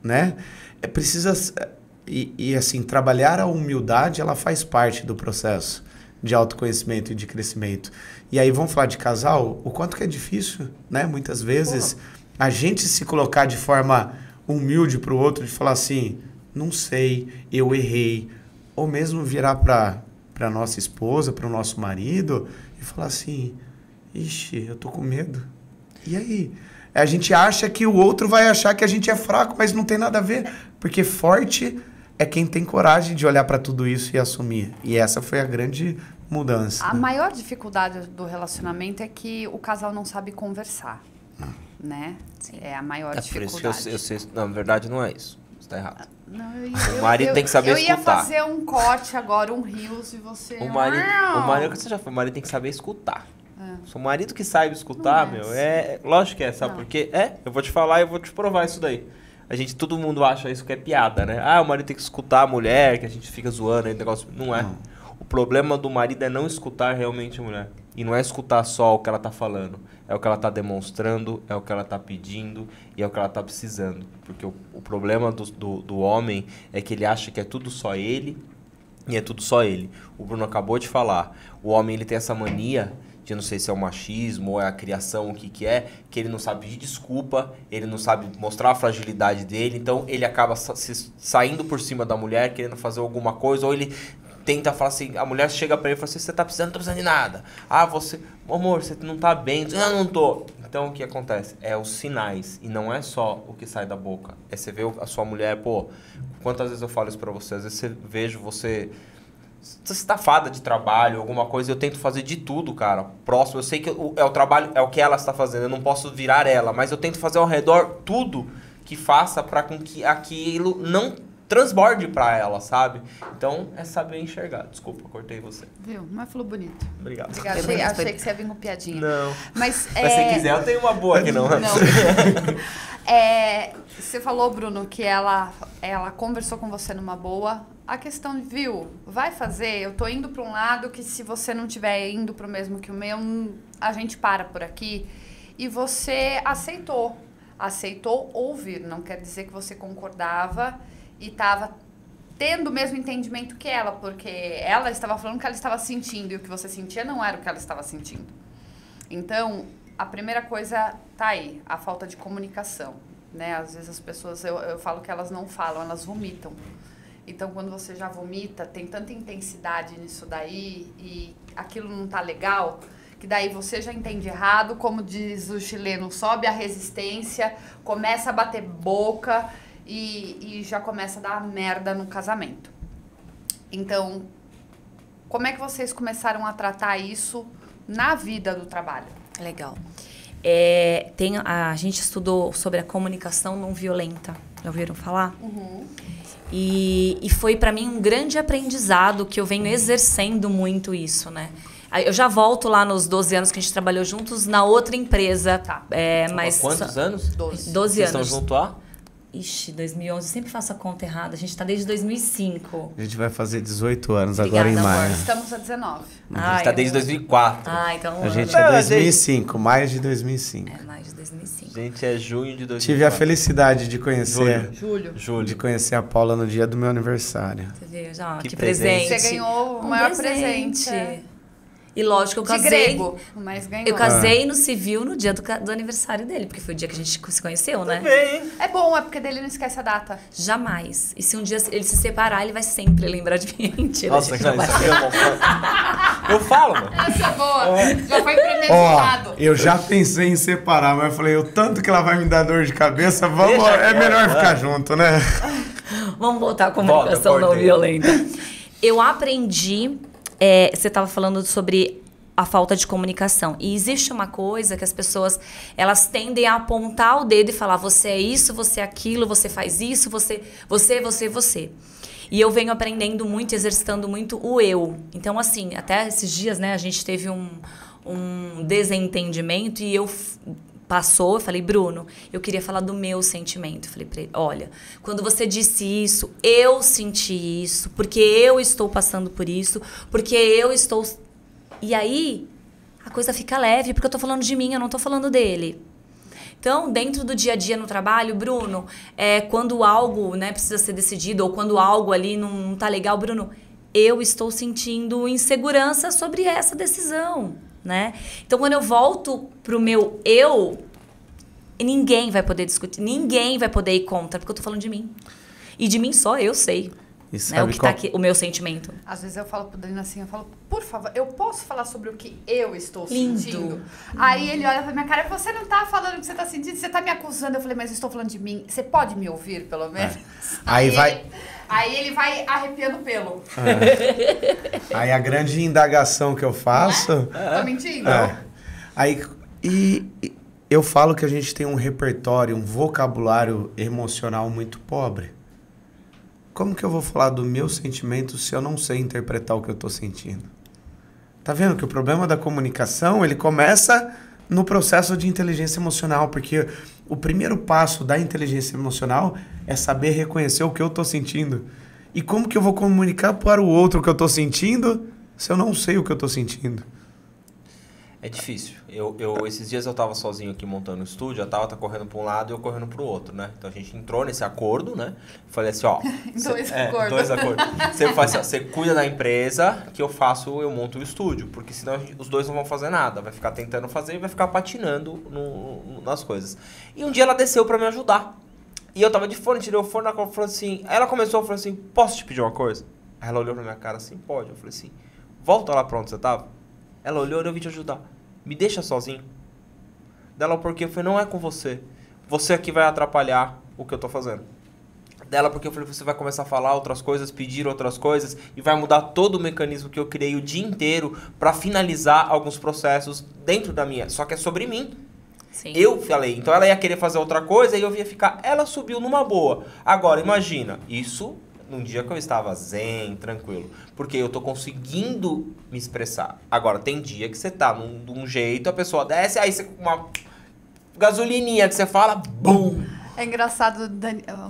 [SPEAKER 4] né? Assim, trabalhar a humildade, ela faz parte do processo de autoconhecimento e de crescimento. E aí vamos falar de casal, o quanto que é difícil, né? Muitas vezes a gente se colocar de forma humilde para o outro, de falar assim, não sei, eu errei, ou mesmo virar para nossa esposa, para o nosso marido e falar assim, ixi, eu tô com medo. E aí? A gente acha que o outro vai achar que a gente é fraco, mas não tem nada a ver, porque forte é quem tem coragem de olhar para tudo isso e assumir. E essa foi a grande mudança.
[SPEAKER 2] A maior dificuldade do relacionamento é que o casal não sabe conversar, né? Sim. É a maior dificuldade.
[SPEAKER 1] Por isso que eu sei, não, na verdade não é isso. Você tá errado.
[SPEAKER 2] Não,
[SPEAKER 1] o marido tem que saber escutar.
[SPEAKER 2] Eu ia fazer um corte agora, um rios e você...
[SPEAKER 1] O marido, você já falou, o marido tem que saber escutar. Se o marido que sabe escutar, lógico que é, sabe por quê? Eu vou te falar e eu vou te provar isso daí. Todo mundo acha isso que é piada, né? Ah, o marido tem que escutar a mulher, que a gente fica zoando aí, negócio. Não é. O problema do marido é não escutar realmente a mulher. E não é escutar só o que ela tá falando. É o que ela tá demonstrando, é o que ela tá pedindo e é o que ela tá precisando. Porque o problema do homem é que ele acha que é tudo só ele e é tudo só ele. O Bruno acabou de falar. O homem, ele tem essa mania de, não sei se é o machismo ou é a criação, o que é, que ele não sabe pedir desculpa, ele não sabe mostrar a fragilidade dele, então ele acaba saindo por cima da mulher, querendo fazer alguma coisa, ou ele tenta falar assim, a mulher chega pra ele e fala assim, você tá precisando, não tô precisando de nada. Ah, amor, você não tá bem. Eu não tô. Então, o que acontece? É os sinais, e não é só o que sai da boca. É você ver a sua mulher, pô, quantas vezes eu falo isso pra você, às vezes vejo você estafada de trabalho, alguma coisa, eu tento fazer de tudo, cara, próximo, eu sei que é o trabalho, é o que ela está fazendo, eu não posso virar ela, mas eu tento fazer ao redor tudo que faça para com que aquilo não transborde para ela, sabe? Então, é saber enxergar. Desculpa, cortei você.
[SPEAKER 2] Viu? Mas falou bonito.
[SPEAKER 1] Obrigado.
[SPEAKER 2] Achei que você ia vir com piadinha.
[SPEAKER 1] Não.
[SPEAKER 2] Mas
[SPEAKER 1] se quiser, eu tenho uma boa aqui, não.
[SPEAKER 2] Você falou, Bruno, que ela conversou com você numa boa. A questão de, viu, vai fazer, eu tô indo para um lado que se você não estiver indo para o mesmo que o meu, a gente para por aqui. E você aceitou ouvir, não quer dizer que você concordava e estava tendo o mesmo entendimento que ela, porque ela estava falando o que ela estava sentindo e o que você sentia não era o que ela estava sentindo. Então, a primeira coisa tá aí, a falta de comunicação, né? Às vezes as pessoas, eu falo que elas não falam, elas vomitam. Então, quando você já vomita, tem tanta intensidade nisso daí e aquilo não tá legal, que daí você já entende errado, como diz o chileno, sobe a resistência, começa a bater boca e já começa a dar merda no casamento. Então, como é que vocês começaram a tratar isso na vida do trabalho?
[SPEAKER 3] Legal. A gente estudou sobre a comunicação não violenta. Já ouviram falar?
[SPEAKER 2] Uhum.
[SPEAKER 3] E foi para mim um grande aprendizado que eu venho exercendo muito isso, né? Eu já volto lá nos 12 anos que a gente trabalhou juntos na outra empresa.
[SPEAKER 2] Tá.
[SPEAKER 3] Mas
[SPEAKER 1] quantos anos?
[SPEAKER 3] 12
[SPEAKER 1] Vocês
[SPEAKER 3] anos.
[SPEAKER 1] estão junto há?
[SPEAKER 3] Ixi, 2011. Eu sempre faço a conta errada. A gente está desde 2005.
[SPEAKER 4] A gente vai fazer 18 anos
[SPEAKER 3] Obrigada,
[SPEAKER 4] agora em maio.
[SPEAKER 2] Estamos a 19.
[SPEAKER 1] A gente está desde 2004.
[SPEAKER 3] Então...
[SPEAKER 4] A gente é 2005, maio de 2005.
[SPEAKER 3] maio de 2005.
[SPEAKER 1] A gente é junho de 2004.
[SPEAKER 4] Tive a felicidade de conhecer...
[SPEAKER 2] Julho.
[SPEAKER 4] De conhecer a Paula no dia do meu aniversário.
[SPEAKER 3] Você viu? Já,
[SPEAKER 1] Que
[SPEAKER 3] que presente.
[SPEAKER 2] Você ganhou o maior presente.
[SPEAKER 3] E lógico, eu
[SPEAKER 2] de
[SPEAKER 3] casei.
[SPEAKER 2] grego, mas ganhou.
[SPEAKER 3] Eu casei no civil no dia do aniversário dele, porque foi o dia que a gente se conheceu, né?
[SPEAKER 1] Também.
[SPEAKER 2] É bom, é porque dele não esquece a data.
[SPEAKER 3] Jamais. E se um dia ele se separar, ele vai sempre lembrar de mim. Mentira,
[SPEAKER 1] Nossa,
[SPEAKER 3] gente,
[SPEAKER 1] cara,
[SPEAKER 3] não
[SPEAKER 1] isso
[SPEAKER 3] vai.
[SPEAKER 1] aqui é bom. Eu falo, mano.
[SPEAKER 2] Essa é boa. Já foi premeditado.
[SPEAKER 4] Eu já pensei em separar, mas eu falei, o tanto que ela vai me dar dor de cabeça, é melhor ficar junto, né?
[SPEAKER 3] Vamos voltar à comunicação não violenta. Eu aprendi... você estava falando sobre a falta de comunicação. E existe uma coisa que as pessoas, elas tendem a apontar o dedo e falar, você é isso, você é aquilo, você faz isso, você. E eu venho aprendendo muito, exercitando muito o eu. Então, assim, até esses dias, né, a gente teve um desentendimento e eu falei, Bruno, eu queria falar do meu sentimento. Falei pra ele, olha, quando você disse isso, eu senti isso, porque eu estou passando por isso, porque eu estou... E aí, a coisa fica leve, porque eu tô falando de mim, eu não tô falando dele. Então, dentro do dia a dia no trabalho, Bruno, quando algo, né, precisa ser decidido, ou quando algo ali não tá legal, Bruno, eu estou sentindo insegurança sobre essa decisão, né? Então, quando eu volto pro meu eu, ninguém vai poder discutir, ninguém vai poder ir contra, porque eu tô falando de mim. E de mim só eu sei. Né, o que tá aqui, o meu sentimento.
[SPEAKER 2] Às vezes eu falo pro Danilo assim, eu falo, por favor, eu posso falar sobre o que eu estou sentindo? Aí ele olha pra minha cara, você não tá falando o que você tá sentindo, você tá me acusando. Eu falei, mas eu estou falando de mim, você pode me ouvir, pelo menos? Aí ele vai arrepiando o pelo.
[SPEAKER 4] Aí a grande indagação que eu faço...
[SPEAKER 2] Tô mentindo?
[SPEAKER 4] Aí, eu falo que a gente tem um repertório, um vocabulário emocional muito pobre. Como que eu vou falar do meu sentimento se eu não sei interpretar o que eu tô sentindo? Tá vendo que o problema da comunicação, ele começa no processo de inteligência emocional, porque o primeiro passo da inteligência emocional é saber reconhecer o que eu tô sentindo. E como que eu vou comunicar para o outro o que eu tô sentindo se eu não sei o que eu tô sentindo?
[SPEAKER 1] É difícil. Esses dias eu tava sozinho aqui montando o estúdio, a Tava tá correndo para um lado e eu correndo pro outro, né? Então a gente entrou nesse acordo, né? Falei assim, ó...
[SPEAKER 2] Dois acordos.
[SPEAKER 1] Você faz assim, ó, você cuida da empresa que eu monto o estúdio, porque senão os dois não vão fazer nada. Vai ficar tentando fazer e vai ficar patinando nas coisas. E um dia ela desceu para me ajudar. E eu tava de fone, tirei o fone, ela falou assim... Aí ela começou a falar assim, posso te pedir uma coisa? Aí ela olhou pra minha cara assim, pode. Eu falei assim, volta lá pra onde você tava. Ela olhou e eu vim te ajudar. Me deixa sozinho. Dela, porque eu falei, não é com você. Você aqui vai atrapalhar o que eu tô fazendo. Dela, porque eu falei, você vai começar a falar outras coisas, pedir outras coisas, e vai mudar todo o mecanismo que eu criei o dia inteiro pra finalizar alguns processos dentro da minha. Só que é sobre mim.
[SPEAKER 3] Sim.
[SPEAKER 1] Eu falei, então ela ia querer fazer outra coisa e eu ia ficar... Ela subiu numa boa. Agora, imagina, isso... Num dia que eu estava zen, tranquilo. Porque eu tô conseguindo me expressar. Agora, tem dia que você tá de um jeito, a pessoa desce, aí você com uma gasolininha que você fala, bum!
[SPEAKER 2] É engraçado,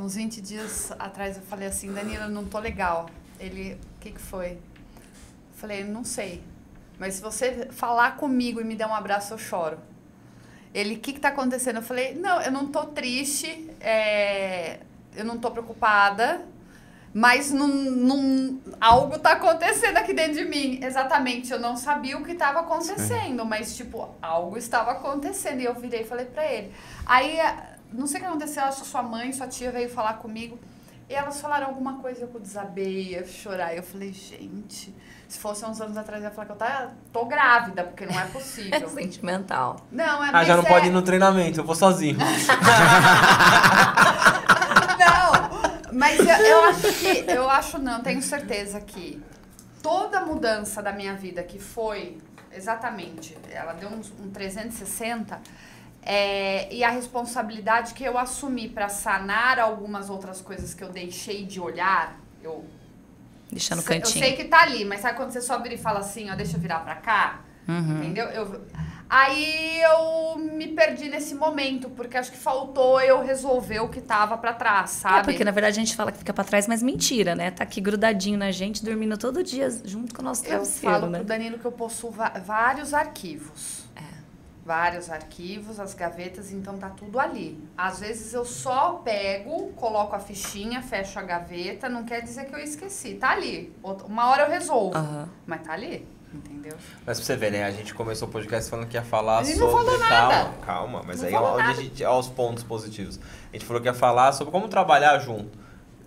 [SPEAKER 2] uns 20 dias atrás eu falei assim, Danilo, eu não tô legal. Ele, o que foi? Eu falei, não sei. Mas se você falar comigo e me der um abraço, eu choro. Ele, o que tá acontecendo? Eu falei, não, eu não tô triste, eu não tô preocupada, mas algo tá acontecendo aqui dentro de mim. Exatamente, eu não sabia o que estava acontecendo, mas, tipo, algo estava acontecendo. E eu virei e falei pra ele. Aí, não sei o que aconteceu, acho que sua mãe, sua tia veio falar comigo. E elas falaram alguma coisa, eu desabei, ia chorar. E eu falei, gente, se fosse uns anos atrás, eu ia falar que eu tô grávida, porque não é possível.
[SPEAKER 3] É sentimental.
[SPEAKER 2] Não,
[SPEAKER 1] já não pode ir no treinamento, eu vou sozinho.
[SPEAKER 2] Mas eu tenho certeza que toda mudança da minha vida que foi, exatamente, ela deu um 360, e a responsabilidade que eu assumi para sanar algumas outras coisas que eu deixei de olhar,
[SPEAKER 3] deixa no cantinho.
[SPEAKER 2] Eu sei que tá ali, mas sabe quando você só vira e fala assim, ó, deixa eu virar pra cá? Uhum. Entendeu? Aí eu me perdi nesse momento, porque acho que faltou eu resolver o que tava pra trás, sabe?
[SPEAKER 3] Porque na verdade a gente fala que fica pra trás, mas mentira, né? Tá aqui grudadinho na gente, dormindo todo dia junto com o nosso travesseiro,
[SPEAKER 2] Eu falo
[SPEAKER 3] né?
[SPEAKER 2] pro Danilo que eu possuo vários arquivos. Vários arquivos, as gavetas, então tá tudo ali. Às vezes eu só pego, coloco a fichinha, fecho a gaveta, não quer dizer que eu esqueci. Tá ali. Uma hora eu resolvo, mas tá ali. Entendeu?
[SPEAKER 1] Mas pra você ver, né? A gente começou o podcast falando que ia falar
[SPEAKER 2] sobre...
[SPEAKER 1] não
[SPEAKER 2] falou nada.
[SPEAKER 1] Calma. Mas
[SPEAKER 2] não
[SPEAKER 1] aí onde a gente... Olha os pontos positivos. A gente falou que ia falar sobre como trabalhar junto.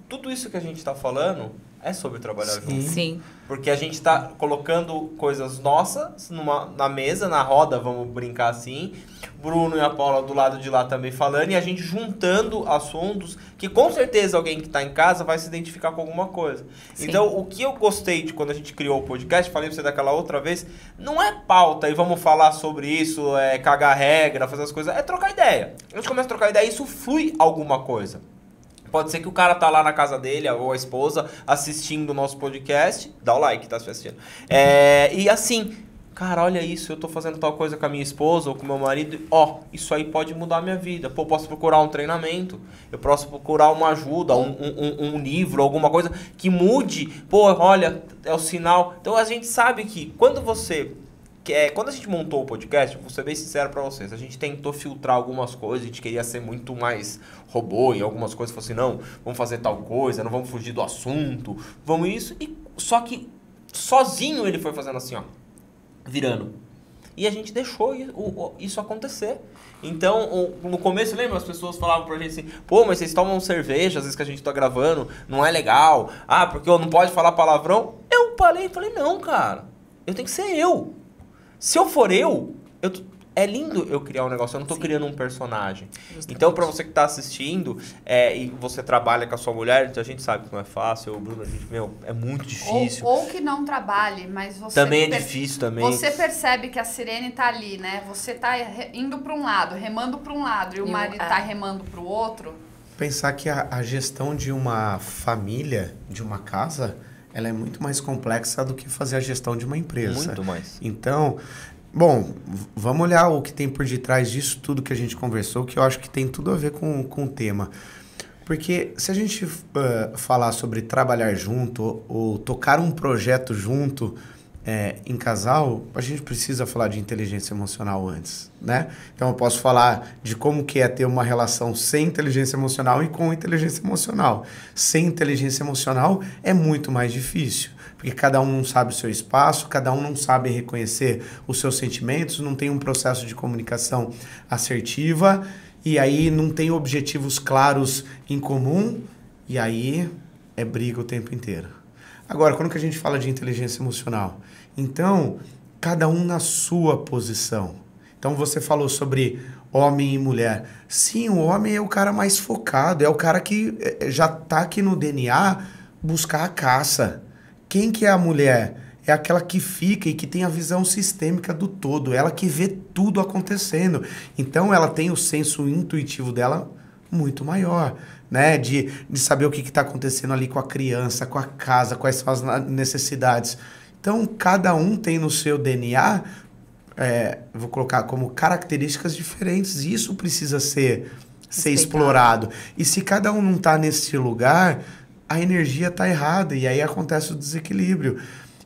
[SPEAKER 1] Tudo isso que a gente tá falando é sobre trabalhar junto.
[SPEAKER 3] Sim.
[SPEAKER 1] Porque a gente tá colocando coisas nossas na mesa, na roda, vamos brincar assim. Bruno e a Paula do lado de lá também falando. E a gente juntando assuntos que com certeza alguém que tá em casa vai se identificar com alguma coisa.
[SPEAKER 3] Sim.
[SPEAKER 1] Então, o que eu gostei de quando a gente criou o podcast, falei pra você daquela outra vez, não é pauta e vamos falar sobre isso, é cagar regra, fazer as coisas. É trocar ideia. A gente começa a trocar ideia e isso flui alguma coisa. Pode ser que o cara tá lá na casa dele, ou a esposa, assistindo o nosso podcast. Dá o like, tá assistindo. E assim, cara, olha isso, eu tô fazendo tal coisa com a minha esposa ou com o meu marido. Ó, isso aí pode mudar a minha vida. Pô, eu posso procurar um treinamento. Eu posso procurar uma ajuda, um livro, alguma coisa que mude. Pô, olha, é o sinal. Então a gente sabe que quando a gente montou o podcast, vou ser bem sincero pra vocês, a gente tentou filtrar algumas coisas, a gente queria ser muito mais robô em algumas coisas, falou assim, não, vamos fazer tal coisa, não vamos fugir do assunto, vamos isso, só que sozinho ele foi fazendo assim, ó, virando. E a gente deixou isso acontecer. Então, no começo, lembra? As pessoas falavam pra gente assim, pô, mas vocês tomam cerveja, às vezes que a gente tá gravando, não é legal, porque eu não pode falar palavrão. Eu parei e falei, não, cara, eu tenho que ser eu. Se eu for é lindo eu criar um negócio, eu não tô criando um personagem.
[SPEAKER 3] Justamente.
[SPEAKER 1] Então, pra você que tá assistindo, e você trabalha com a sua mulher, a gente sabe que não é fácil, o Bruno, é muito difícil.
[SPEAKER 2] Ou que não trabalhe, mas você...
[SPEAKER 1] Também é difícil, também.
[SPEAKER 2] Você percebe que a Sirene tá ali, né? Você tá indo pra um lado, remando pra um lado, e o marido tá remando pro outro.
[SPEAKER 4] Pensar que a gestão de uma família, de uma casa, ela é muito mais complexa do que fazer a gestão de uma empresa.
[SPEAKER 1] Muito mais.
[SPEAKER 4] Então, bom, vamos olhar o que tem por detrás disso tudo que a gente conversou, que eu acho que tem tudo a ver com o tema. Porque se a gente falar sobre trabalhar junto ou tocar um projeto junto em casal, a gente precisa falar de inteligência emocional antes, né? Então eu posso falar de como que é ter uma relação sem inteligência emocional e com inteligência emocional. Sem inteligência emocional é muito mais difícil, porque cada um não sabe o seu espaço, cada um não sabe reconhecer os seus sentimentos, não tem um processo de comunicação assertiva, e aí não tem objetivos claros em comum, e aí é briga o tempo inteiro. Agora, quando que a gente fala de inteligência emocional? Então, cada um na sua posição. Então, você falou sobre homem e mulher. Sim, o homem é o cara mais focado, é o cara que já está aqui no DNA buscar a caça. Quem que é a mulher? É aquela que fica e que tem a visão sistêmica do todo, ela que vê tudo acontecendo. Então, ela tem o senso intuitivo dela muito maior, né? De saber o que está acontecendo ali com a criança, com a casa, quais são as necessidades. Então, cada um tem no seu DNA, vou colocar como características diferentes, e isso precisa ser explorado. E se cada um não está nesse lugar, a energia está errada, e aí acontece o desequilíbrio.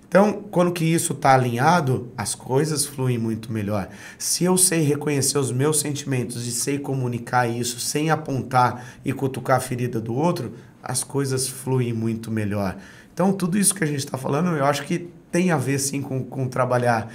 [SPEAKER 4] Então, quando que isso está alinhado, as coisas fluem muito melhor. Se eu sei reconhecer os meus sentimentos e sei comunicar isso sem apontar e cutucar a ferida do outro, as coisas fluem muito melhor. Então, tudo isso que a gente está falando, eu acho que tem a ver, sim, com trabalhar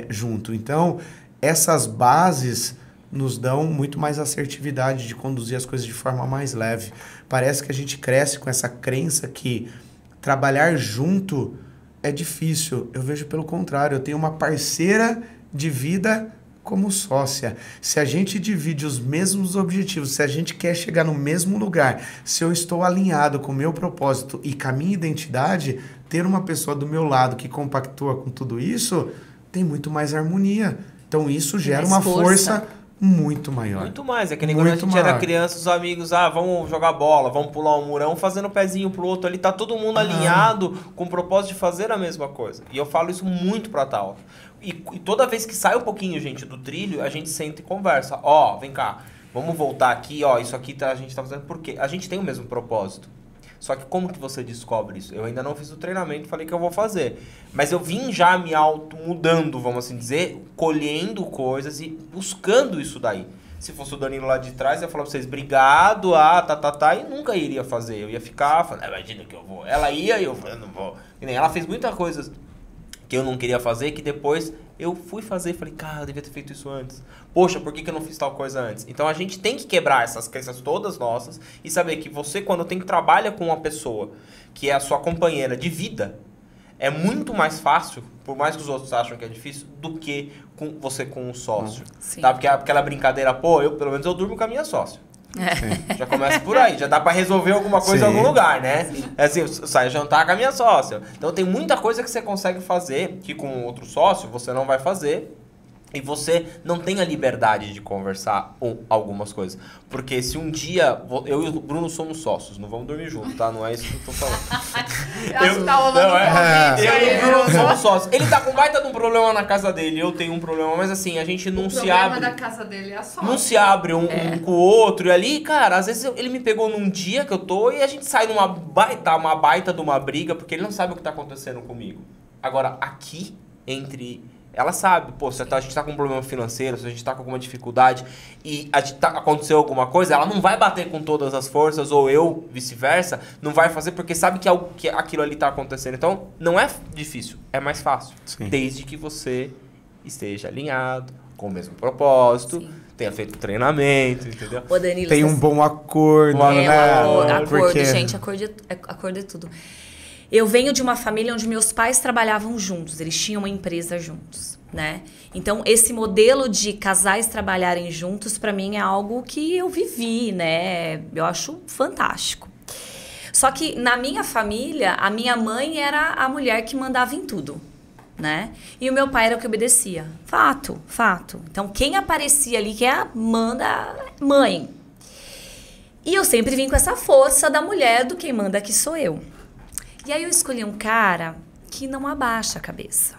[SPEAKER 4] junto. Então, essas bases nos dão muito mais assertividade de conduzir as coisas de forma mais leve. Parece que a gente cresce com essa crença que trabalhar junto é difícil. Eu vejo pelo contrário. Eu tenho uma parceira de vida como sócia. Se a gente divide os mesmos objetivos, se a gente quer chegar no mesmo lugar, se eu estou alinhado com o meu propósito e com a minha identidade, ter uma pessoa do meu lado que compactua com tudo isso, tem muito mais harmonia. Então isso gera uma força muito maior.
[SPEAKER 1] Muito mais. É que nem quando a gente era criança, os amigos, vamos jogar bola, vamos pular um murão, fazendo o pezinho pro outro ali, tá todo mundo alinhado com o propósito de fazer a mesma coisa. E eu falo isso muito pra tal. E toda vez que sai um pouquinho, gente, do trilho, a gente senta e conversa. Vem cá, vamos voltar aqui, isso aqui a gente tá fazendo porque a gente tem o mesmo propósito. Só que como que você descobre isso? Eu ainda não fiz o treinamento, falei que eu vou fazer. Mas eu vim já me auto-mudando, vamos assim dizer, colhendo coisas e buscando isso daí. Se fosse o Danilo lá de trás, eu ia falar pra vocês, obrigado, e nunca iria fazer. Eu ia ficar falando, imagina que eu vou. Ela ia e eu falei, não vou. E nem ela fez muita coisa que eu não queria fazer, que depois eu fui fazer e falei, cara, eu devia ter feito isso antes. Poxa, por que eu não fiz tal coisa antes? Então a gente tem que quebrar essas crenças todas nossas e saber que você, quando trabalha com uma pessoa que é a sua companheira de vida, é muito mais fácil, por mais que os outros acham que é difícil, do que você com um sócio. Tá? Porque aquela brincadeira, pelo menos eu durmo com a minha sócia. Já começa por aí, já dá pra resolver alguma coisa em algum lugar, né? É assim, eu saio jantar com a minha sócia. Então tem muita coisa que você consegue fazer que com outro sócio você não vai fazer. E você não tem a liberdade de conversar algumas coisas. Porque se um dia... Eu e o Bruno somos sócios. Não vamos dormir juntos, tá? Não é isso que eu tô falando.
[SPEAKER 2] Eu e
[SPEAKER 1] o Bruno somos sócios. Ele tá com baita de um problema na casa dele. Eu tenho um problema. Mas assim, a gente não se abre...
[SPEAKER 2] O problema da casa dele é a sócia.
[SPEAKER 1] Não se abre um com o outro. E ali, cara, às vezes ele me pegou num dia que eu tô... E a gente sai numa baita de uma briga. Porque ele não sabe o que tá acontecendo comigo. Agora, aqui, entre... Ela sabe, pô, se a gente tá com um problema financeiro, se a gente tá com alguma dificuldade e aconteceu alguma coisa, ela não vai bater com todas as forças, ou eu, vice-versa, não vai fazer porque sabe que aquilo ali tá acontecendo. Então, não é difícil, é mais fácil.
[SPEAKER 4] Sim.
[SPEAKER 1] Desde que você esteja alinhado, com o mesmo propósito, tenha feito treinamento, entendeu?
[SPEAKER 3] Ô, Danilo,
[SPEAKER 4] tem um bom acordo, né?
[SPEAKER 3] Acordo,
[SPEAKER 4] Porque...
[SPEAKER 3] gente, acordo é tudo. Eu venho de uma família onde meus pais trabalhavam juntos, eles tinham uma empresa juntos, né? Então, esse modelo de casais trabalharem juntos, para mim, é algo que eu vivi, né? Eu acho fantástico. Só que, na minha família, a minha mãe era a mulher que mandava em tudo, né? E o meu pai era o que obedecia. Fato. Então, quem aparecia ali, que manda, mãe. E eu sempre vim com essa força da mulher, do quem manda aqui sou eu. E aí eu escolhi um cara que não abaixa a cabeça.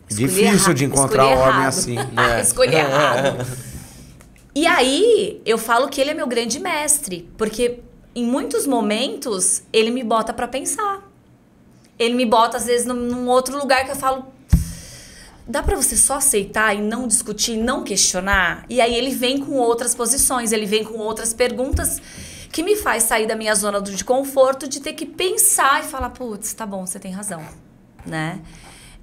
[SPEAKER 4] Difícil de encontrar um homem assim.
[SPEAKER 3] Né? Escolhi errado. E aí eu falo que ele é meu grande mestre. Porque em muitos momentos ele me bota pra pensar. Ele me bota às vezes num outro lugar que eu falo... Dá pra você só aceitar e não discutir, não questionar? E aí ele vem com outras posições, ele vem com outras perguntas... que me faz sair da minha zona de conforto, de ter que pensar e falar, putz, tá bom, você tem razão, né?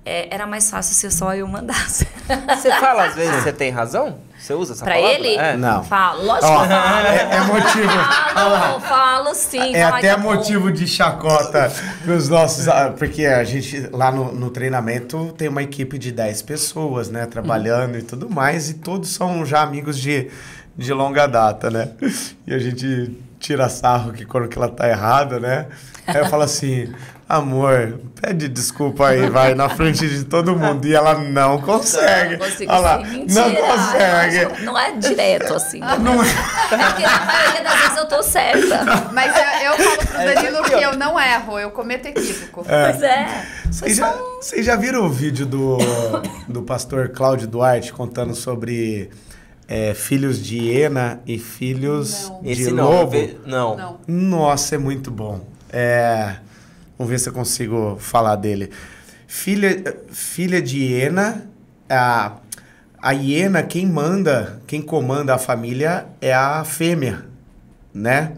[SPEAKER 3] Era mais fácil se só eu mandasse.
[SPEAKER 1] Você fala às vezes você tem razão? Você usa essa palavra?
[SPEAKER 3] Pra ele?
[SPEAKER 4] Não.
[SPEAKER 3] Falo, lógico que eu falo.
[SPEAKER 4] É motivo...
[SPEAKER 3] Falo sim.
[SPEAKER 4] É até motivo de chacota pros nossos... Porque a gente, lá no treinamento, tem uma equipe de 10 pessoas, né? Trabalhando e tudo mais. E todos são já amigos de longa data, né? E a gente tira sarro que quando que ela tá errada, né? Aí eu falo assim, amor, pede desculpa aí, vai, na frente de todo mundo. E ela não consegue.
[SPEAKER 3] Não consigo,
[SPEAKER 4] olha lá,
[SPEAKER 3] mentira.
[SPEAKER 4] não consegue.
[SPEAKER 3] Não é direto assim.
[SPEAKER 4] Não é.
[SPEAKER 3] Porque na maioria das vezes eu tô certa.
[SPEAKER 2] Mas eu falo pro Danilo que eu não erro, eu cometo equívoco.
[SPEAKER 3] Pois é.
[SPEAKER 4] Vocês já viram o vídeo do pastor Cláudio Duarte contando sobre... filhos de hiena e filhos de lobo?
[SPEAKER 1] Não.
[SPEAKER 4] Nossa, é muito bom. Vamos ver se eu consigo falar dele. Filha de hiena, a hiena, quem comanda a família é a fêmea, né?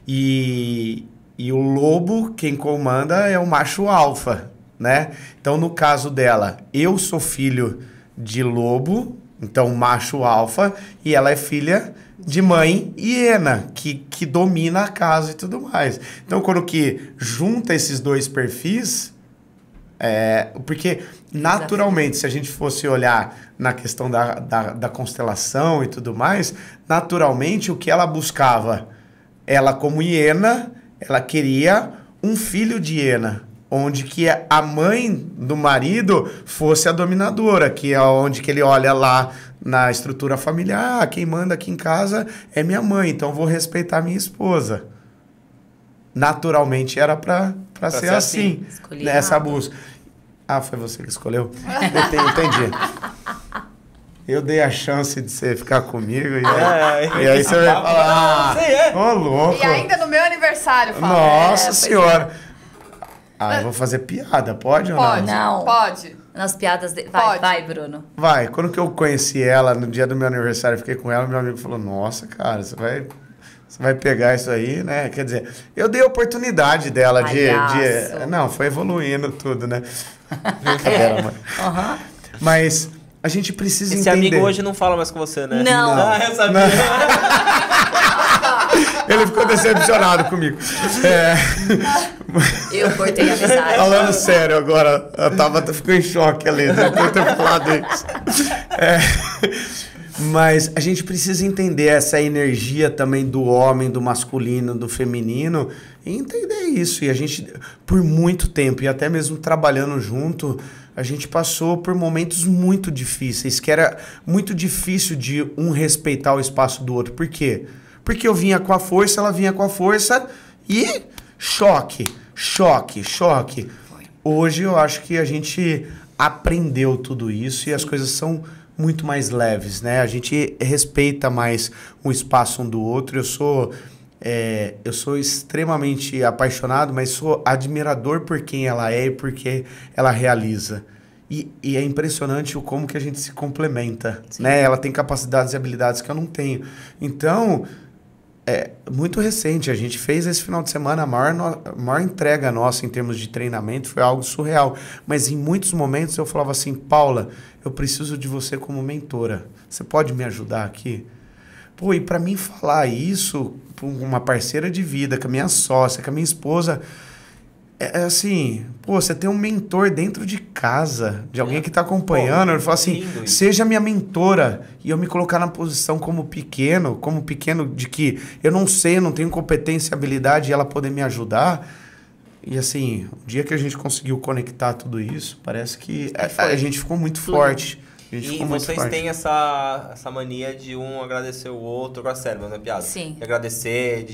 [SPEAKER 4] E o lobo, quem comanda é o macho alfa, né? Então, no caso dela, eu sou filho de lobo, então macho alfa, e ela é filha de mãe hiena, que domina a casa e tudo mais. Então, quando que junta esses dois perfis, porque naturalmente, se a gente fosse olhar na questão da constelação e tudo mais, naturalmente o que ela buscava, ela como hiena, ela queria um filho de hiena, onde que a mãe do marido fosse a dominadora, que é onde que ele olha lá na estrutura familiar, quem manda aqui em casa é minha mãe, então vou respeitar minha esposa. Naturalmente era para ser assim, nessa busca. Ah, foi você que escolheu? Entendi. Eu dei a chance de você ficar comigo e aí você vai falar, ô louco.
[SPEAKER 2] E ainda no meu aniversário, fala.
[SPEAKER 4] Nossa senhora. Eu vou fazer piada, pode ou não?
[SPEAKER 3] Não.
[SPEAKER 2] Pode.
[SPEAKER 3] Nas piadas...
[SPEAKER 2] Pode.
[SPEAKER 3] Vai, Bruno.
[SPEAKER 4] Vai. Quando que eu conheci ela, no dia do meu aniversário, eu fiquei com ela, meu amigo falou, nossa, cara, você Você vai pegar isso aí, né? Quer dizer, eu dei a oportunidade dela de... Não, foi evoluindo tudo, né? Brincadeira, mano. Mas a gente precisa
[SPEAKER 1] Esse
[SPEAKER 4] entender...
[SPEAKER 1] amigo hoje não fala mais com você, né?
[SPEAKER 3] Não.
[SPEAKER 1] Ah, eu sabia.
[SPEAKER 4] Ele ficou decepcionado comigo.
[SPEAKER 3] Eu cortei a amizade.
[SPEAKER 4] Falando sério agora, ficou em choque ali, depois de ter falado isso. Mas a gente precisa entender essa energia também do homem, do masculino, do feminino, e entender isso. E a gente, por muito tempo, e até mesmo trabalhando junto, a gente passou por momentos muito difíceis, que era muito difícil de um respeitar o espaço do outro. Por quê? Porque eu vinha com a força, ela vinha com a força e choque. Hoje eu acho que a gente aprendeu tudo isso e as coisas são muito mais leves, né? A gente respeita mais o espaço um do outro. Eu sou extremamente apaixonado, mas sou admirador por quem ela é e por que ela realiza. E é impressionante o como que a gente se complementa, né? Ela tem capacidades e habilidades que eu não tenho. Então, muito recente, a gente fez esse final de semana, a maior entrega nossa em termos de treinamento foi algo surreal. Mas em muitos momentos eu falava assim, Paula, eu preciso de você como mentora. Você pode me ajudar aqui? Pô, e para mim falar isso com uma parceira de vida, com a minha sócia, com a minha esposa, é assim, pô, você tem um mentor dentro de casa, de alguém que está acompanhando, ele fala assim, seja minha mentora, e eu me colocar na posição como pequeno de que eu não sei, eu não tenho competência e habilidade, e ela poder me ajudar. E assim, o dia que a gente conseguiu conectar tudo isso, parece que a gente ficou muito forte.
[SPEAKER 1] E vocês têm essa mania de um agradecer o outro, agora sério, não é piada?
[SPEAKER 3] Sim.
[SPEAKER 1] De agradecer,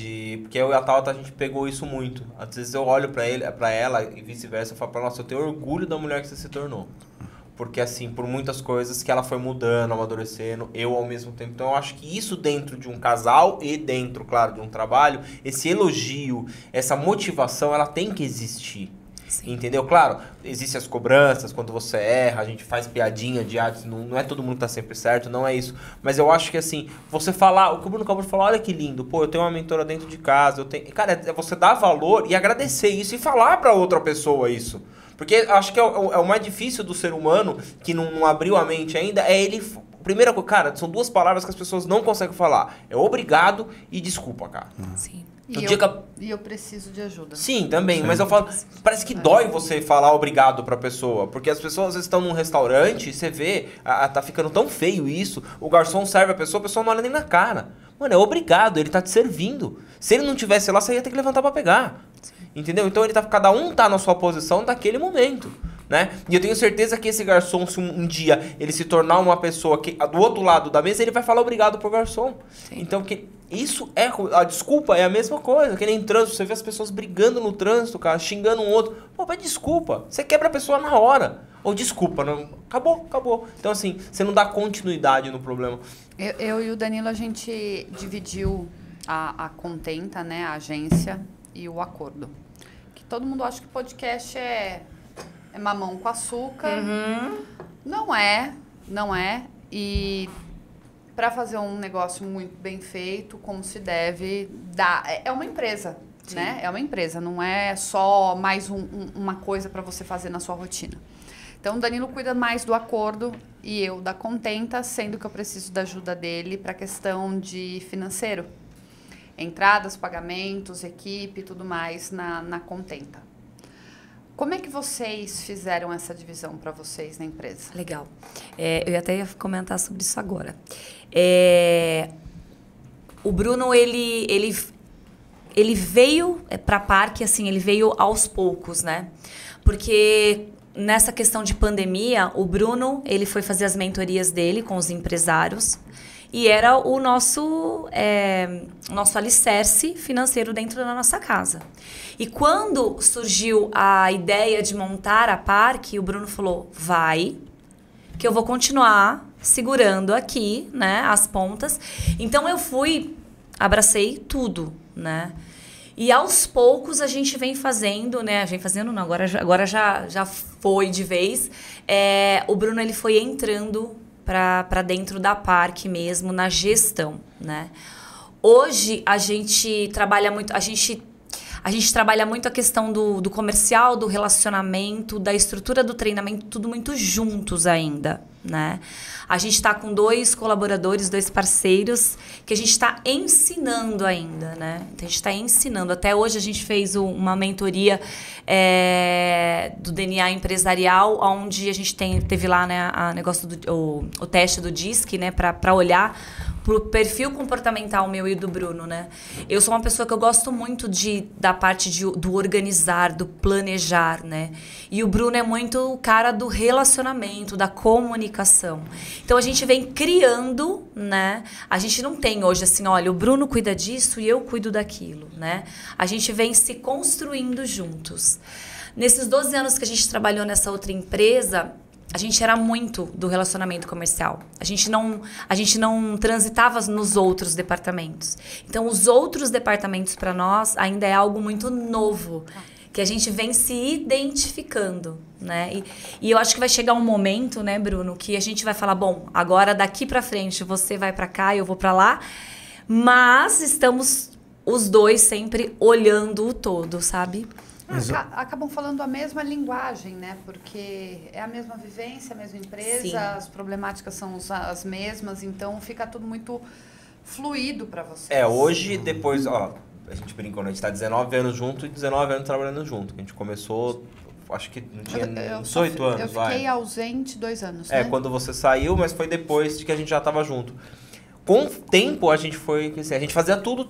[SPEAKER 1] porque eu e a Tauta, a gente pegou isso muito. Às vezes eu olho pra ela e vice-versa, eu falo pra ela, nossa, eu tenho orgulho da mulher que você se tornou. Porque assim, por muitas coisas que ela foi mudando, amadurecendo, eu ao mesmo tempo. Então eu acho que isso dentro de um casal e dentro, claro, de um trabalho, esse elogio, essa motivação, ela tem que existir. Sim. Entendeu? Claro, existem as cobranças, quando você erra, a gente faz piadinha de artes, não é todo mundo que tá sempre certo, não é isso. Mas eu acho que assim, você falar, o que o Bruno acabou de falar, olha que lindo, pô, eu tenho uma mentora dentro de casa, cara, é você dar valor e agradecer isso e falar pra outra pessoa isso. Porque acho que é o mais difícil do ser humano, que não abriu a mente ainda, é ele... Primeira coisa, cara, são duas palavras que as pessoas não conseguem falar. É obrigado e desculpa, cara.
[SPEAKER 3] Sim.
[SPEAKER 2] E eu preciso de ajuda.
[SPEAKER 1] Sim, também. Sim. Mas eu falo, parece que dói você falar obrigado pra pessoa. Porque as pessoas às vezes estão num restaurante, você vê, tá ficando tão feio isso, o garçom serve a pessoa não olha nem na cara. Mano, é obrigado, ele tá te servindo. Se ele não tivesse lá, você ia ter que levantar pra pegar. Sim. Entendeu? Então cada um tá na sua posição naquele momento. Né? E eu tenho certeza que esse garçom, se um dia ele se tornar uma pessoa que do outro lado da mesa, ele vai falar obrigado pro garçom. Sim. Então, isso a desculpa é a mesma coisa. Que nem trânsito, você vê as pessoas brigando no trânsito, cara, xingando um outro. Pô, pede desculpa. Você quebra a pessoa na hora. Ou desculpa, não, acabou. Então, assim, você não dá continuidade no problema.
[SPEAKER 2] Eu e o Danilo, a gente dividiu a Contenta, né, a agência, e o acordo. Que todo mundo acha que podcast é mamão com açúcar. Uhum. Não é. E para fazer um negócio muito bem feito, como se deve, é uma empresa, sim, né? É uma empresa, não é só mais uma coisa para você fazer na sua rotina. Então, o Danilo cuida mais do acordo e eu da Contenta, sendo que eu preciso da ajuda dele para a questão de financeiro. Entradas, pagamentos, equipe e tudo mais na Contenta. Como é que vocês fizeram essa divisão para vocês na empresa?
[SPEAKER 3] Legal. Eu até ia comentar sobre isso agora. O Bruno, ele veio para a Parque, assim, ele veio aos poucos, né? Porque nessa questão de pandemia, o Bruno, ele foi fazer as mentorias dele com os empresários e era o nosso alicerce financeiro dentro da nossa casa. E quando surgiu a ideia de montar a Parque, o Bruno falou, vai, que eu vou continuar segurando aqui, né, as pontas. Então eu abracei tudo, né? E aos poucos a gente vem fazendo, né? Não, agora já foi de vez. O Bruno, ele foi entrando para dentro da Parque mesmo, na gestão, né? Hoje a gente trabalha muito, a gente trabalha muito a questão do comercial, do relacionamento, da estrutura do treinamento, tudo muito juntos ainda, né? A gente está com 2 colaboradores, 2 parceiros, que a gente está ensinando ainda, né? Então, a gente está ensinando. Até hoje a gente fez uma mentoria do DNA empresarial, onde a gente teve lá, né, o teste do DISC, né, para olhar pro perfil comportamental meu e do Bruno, né? Eu sou uma pessoa que eu gosto muito da parte do organizar, do planejar, né? E o Bruno é muito o cara do relacionamento, da comunicação. Então, a gente vem criando, né? A gente não tem hoje assim, olha, o Bruno cuida disso e eu cuido daquilo, né? A gente vem se construindo juntos. Nesses 12 anos que a gente trabalhou nessa outra empresa, a gente era muito do relacionamento comercial. A gente não transitava nos outros departamentos. Então, os outros departamentos, para nós, ainda é algo muito novo, que a gente vem se identificando, né? E eu acho que vai chegar um momento, né, Bruno, que a gente vai falar, bom, agora daqui para frente você vai para cá e eu vou para lá, mas estamos os 2 sempre olhando o todo, sabe?
[SPEAKER 2] Acabam falando a mesma linguagem, né? Porque é a mesma vivência, a mesma empresa, sim, as problemáticas são as mesmas, então fica tudo muito fluido para vocês.
[SPEAKER 1] Hoje, depois, ó, a gente brincou, né? A gente tá 19 anos junto e 19 anos trabalhando junto. A gente começou, acho que não tinha 18 anos,
[SPEAKER 2] eu fiquei ausente 2 anos,
[SPEAKER 1] né? Quando você saiu, mas foi depois de que a gente já tava junto. Com o tempo, a gente foi... Assim, a gente fazia tudo.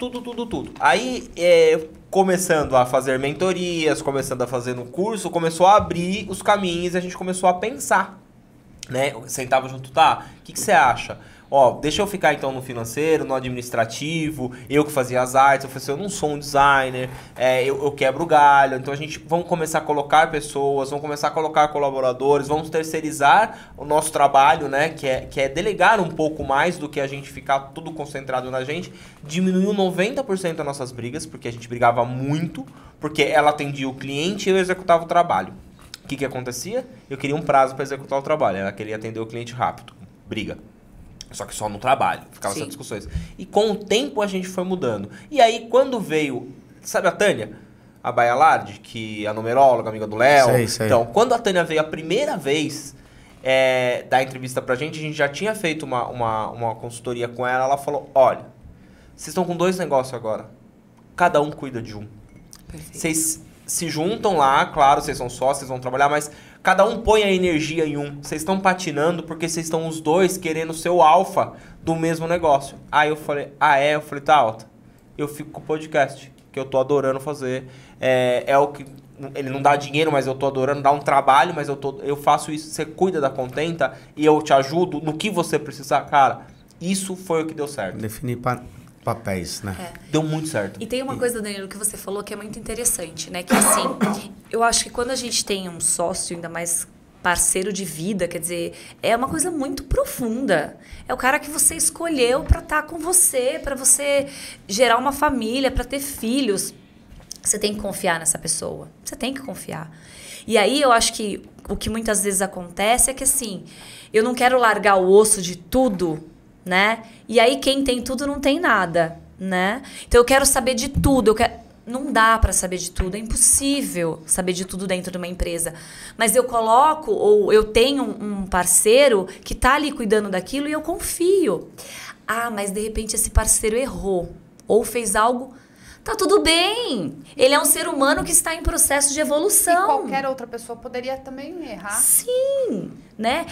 [SPEAKER 1] Aí, começando a fazer mentorias, começando a fazer no curso, começou a abrir os caminhos e a gente começou a pensar, né? Sentava junto, tá? O que você acha? Ó, deixa eu ficar então no financeiro, no administrativo, eu que fazia as artes, eu falei assim, eu não sou um designer, eu quebro o galho, então vamos começar a colocar pessoas, vamos começar a colocar colaboradores, vamos terceirizar o nosso trabalho, né, que é delegar um pouco mais do que a gente ficar tudo concentrado na gente, diminuiu 90% das nossas brigas, porque a gente brigava muito, porque ela atendia o cliente e eu executava o trabalho. O que acontecia? Eu queria um prazo para executar o trabalho, ela queria atender o cliente rápido, briga. Só que só no trabalho, ficava essas discussões. E com o tempo a gente foi mudando. E aí quando veio, sabe a Tânia? A Baialardi, que é a numeróloga, amiga do Léo. Sei. Então, quando a Tânia veio a primeira vez dar entrevista pra gente já tinha feito uma consultoria com ela. Ela falou, olha, vocês estão com 2 negócios agora. Cada um cuida de um. Vocês se juntam lá, claro, vocês são sócios, vocês vão trabalhar, mas cada um põe a energia em um. Vocês estão patinando porque vocês estão os 2 querendo ser o alfa do mesmo negócio. Aí eu falei, Eu falei, tá, Alta, eu fico com o podcast, que eu tô adorando fazer. É o que... Ele não dá dinheiro, mas eu tô adorando, dá um trabalho, mas eu faço isso. Você cuida da Contenta e eu te ajudo no que você precisar. Cara, isso foi o que deu certo.
[SPEAKER 4] Definir papéis, né?
[SPEAKER 1] Deu muito certo.
[SPEAKER 3] E tem uma coisa, Danilo, que você falou que é muito interessante, né? Que assim, eu acho que quando a gente tem um sócio, ainda mais parceiro de vida, quer dizer, é uma coisa muito profunda. É o cara que você escolheu para estar com você, para você gerar uma família, para ter filhos. Você tem que confiar nessa pessoa. Você tem que confiar. E aí eu acho que o que muitas vezes acontece é que assim, eu não quero largar o osso de tudo, né? E aí quem tem tudo não tem nada, né? Então eu quero saber de tudo, não dá para saber de tudo, é impossível saber de tudo dentro de uma empresa. Mas eu coloco, ou eu tenho um parceiro que tá ali cuidando daquilo e eu confio. Ah, mas de repente esse parceiro errou ou fez algo... Tá tudo bem. Ele é um ser humano que está em processo de evolução.
[SPEAKER 2] E qualquer outra pessoa poderia também errar.
[SPEAKER 3] Sim, né?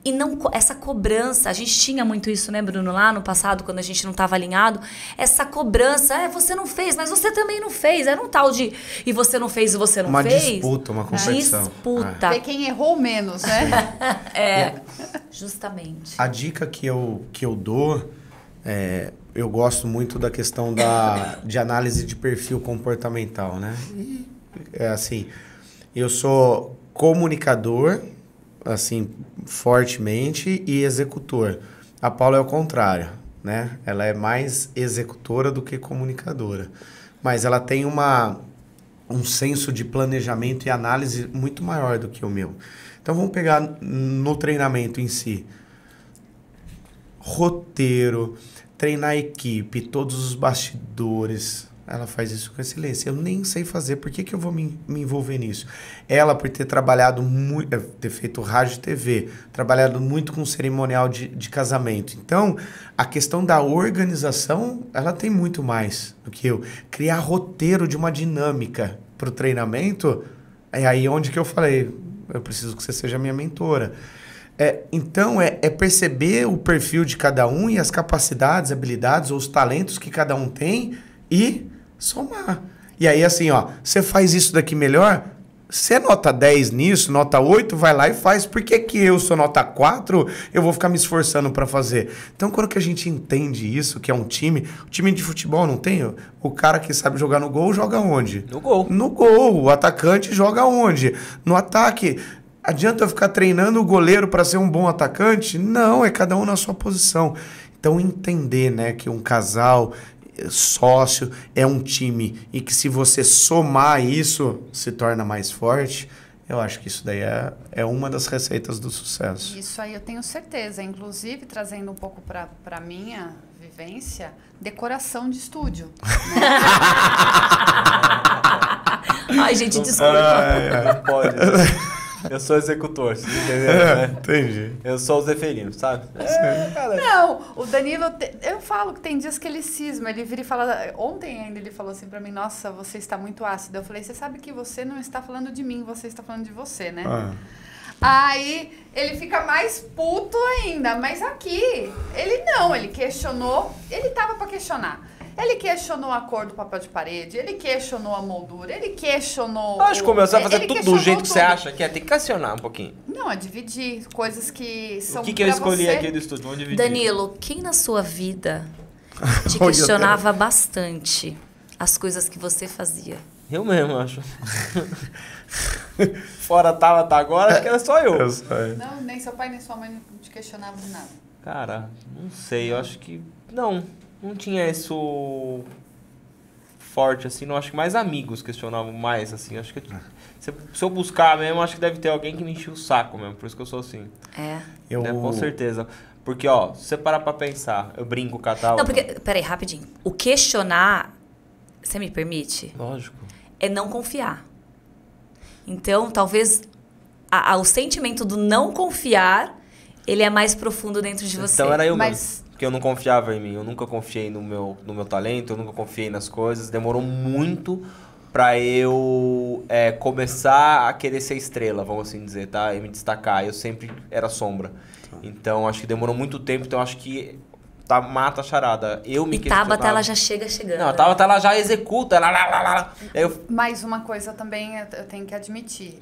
[SPEAKER 3] E não, essa cobrança, a gente tinha muito isso, né, Bruno, lá no passado, quando a gente não estava alinhado, essa cobrança, você não fez, mas você também não fez, era um tal de, e você não fez e você não fez.
[SPEAKER 4] Uma disputa, uma competição.
[SPEAKER 3] Disputa.
[SPEAKER 2] Ver quem errou menos, né?
[SPEAKER 3] Justamente.
[SPEAKER 4] A dica que eu dou, eu gosto muito da questão de análise de perfil comportamental, né? É assim, eu sou comunicador, assim, fortemente, e executor. A Paula é o contrário, né? Ela é mais executora do que comunicadora. Mas ela tem um senso de planejamento e análise muito maior do que o meu. Então, vamos pegar no treinamento em si. Roteiro, treinar a equipe, todos os bastidores. Ela faz isso com excelência. Eu nem sei fazer, por que eu vou me envolver nisso? Ela, por ter trabalhado muito, ter feito rádio e TV, trabalhado muito com cerimonial de casamento. Então, a questão da organização, ela tem muito mais do que eu. Criar roteiro de uma dinâmica para o treinamento, é aí onde que eu falei, eu preciso que você seja minha mentora. Então, é perceber o perfil de cada um e as capacidades, habilidades ou os talentos que cada um tem e somar. E aí, assim, ó, você faz isso daqui melhor, você nota 10 nisso, nota 8, vai lá e faz. Por que que eu sou nota 4, eu vou ficar me esforçando para fazer? Então, quando que a gente entende isso, que é um time... O time de futebol não tem? O cara que sabe jogar no gol, joga onde?
[SPEAKER 1] No gol.
[SPEAKER 4] No gol. O atacante joga onde? No ataque. Adianta eu ficar treinando o goleiro para ser um bom atacante? Não, é cada um na sua posição. Então, entender, né, que um casal... sócio, é um time e que se você somar isso, se torna mais forte, eu acho que isso daí é uma das receitas do sucesso.
[SPEAKER 2] Isso aí eu tenho certeza, inclusive trazendo um pouco para minha vivência, decoração de estúdio. Né?
[SPEAKER 3] Ai, gente, desculpa.
[SPEAKER 1] Não pode. Eu sou executor, você entendeu? Né?
[SPEAKER 4] Entendi.
[SPEAKER 1] Eu sou o Zeferino, sabe? Cara.
[SPEAKER 2] Não, o Danilo, eu falo que tem dias que ele cisma, ele vira e fala, ontem ainda ele falou assim pra mim, nossa, você está muito ácido. Eu falei, você sabe que você não está falando de mim, você está falando de você, né? Aí ele fica mais puto ainda, mas aqui, ele questionou, ele tava pra questionar. Ele questionou a cor do papel de parede, ele questionou a moldura, ele questionou...
[SPEAKER 1] Acho que começou a fazer tudo do jeito que você acha que é. Tem que questionar um pouquinho.
[SPEAKER 2] Não, é dividir coisas que são
[SPEAKER 1] O que eu escolhi aqui do estúdio? Vamos dividir.
[SPEAKER 3] Danilo, quem na sua vida te questionava bastante as coisas que você fazia?
[SPEAKER 1] Eu mesmo, acho. Fora tá agora, acho que era só eu.
[SPEAKER 2] Não, nem seu pai nem sua mãe não te questionavam de nada.
[SPEAKER 1] Cara, não sei, eu acho que... Não tinha isso forte, assim, não. Acho que mais amigos questionavam mais, assim. Acho que se eu buscar mesmo, acho que deve ter alguém que me enchia o saco mesmo. Por isso que eu sou assim.
[SPEAKER 3] É.
[SPEAKER 1] Né? Com certeza. Porque, ó, se você parar pra pensar, eu brinco com a tal...
[SPEAKER 3] Não, porque... Peraí, rapidinho. O questionar, você me permite?
[SPEAKER 1] Lógico.
[SPEAKER 3] É não confiar. Então, talvez o sentimento do não confiar, ele é mais profundo dentro de você.
[SPEAKER 1] Então era eu mesmo. Porque eu não confiava em mim, eu nunca confiei no meu talento, eu nunca confiei nas coisas. Demorou muito pra eu começar a querer ser estrela, vamos assim dizer, tá? E me destacar. Eu sempre era sombra. Então, acho que demorou muito tempo, então acho que mata a charada. Eu me questionava.
[SPEAKER 3] Tabata, ela já chegando.
[SPEAKER 1] Não, a Tabata, ela já executa.
[SPEAKER 2] Mas uma coisa também eu tenho que admitir.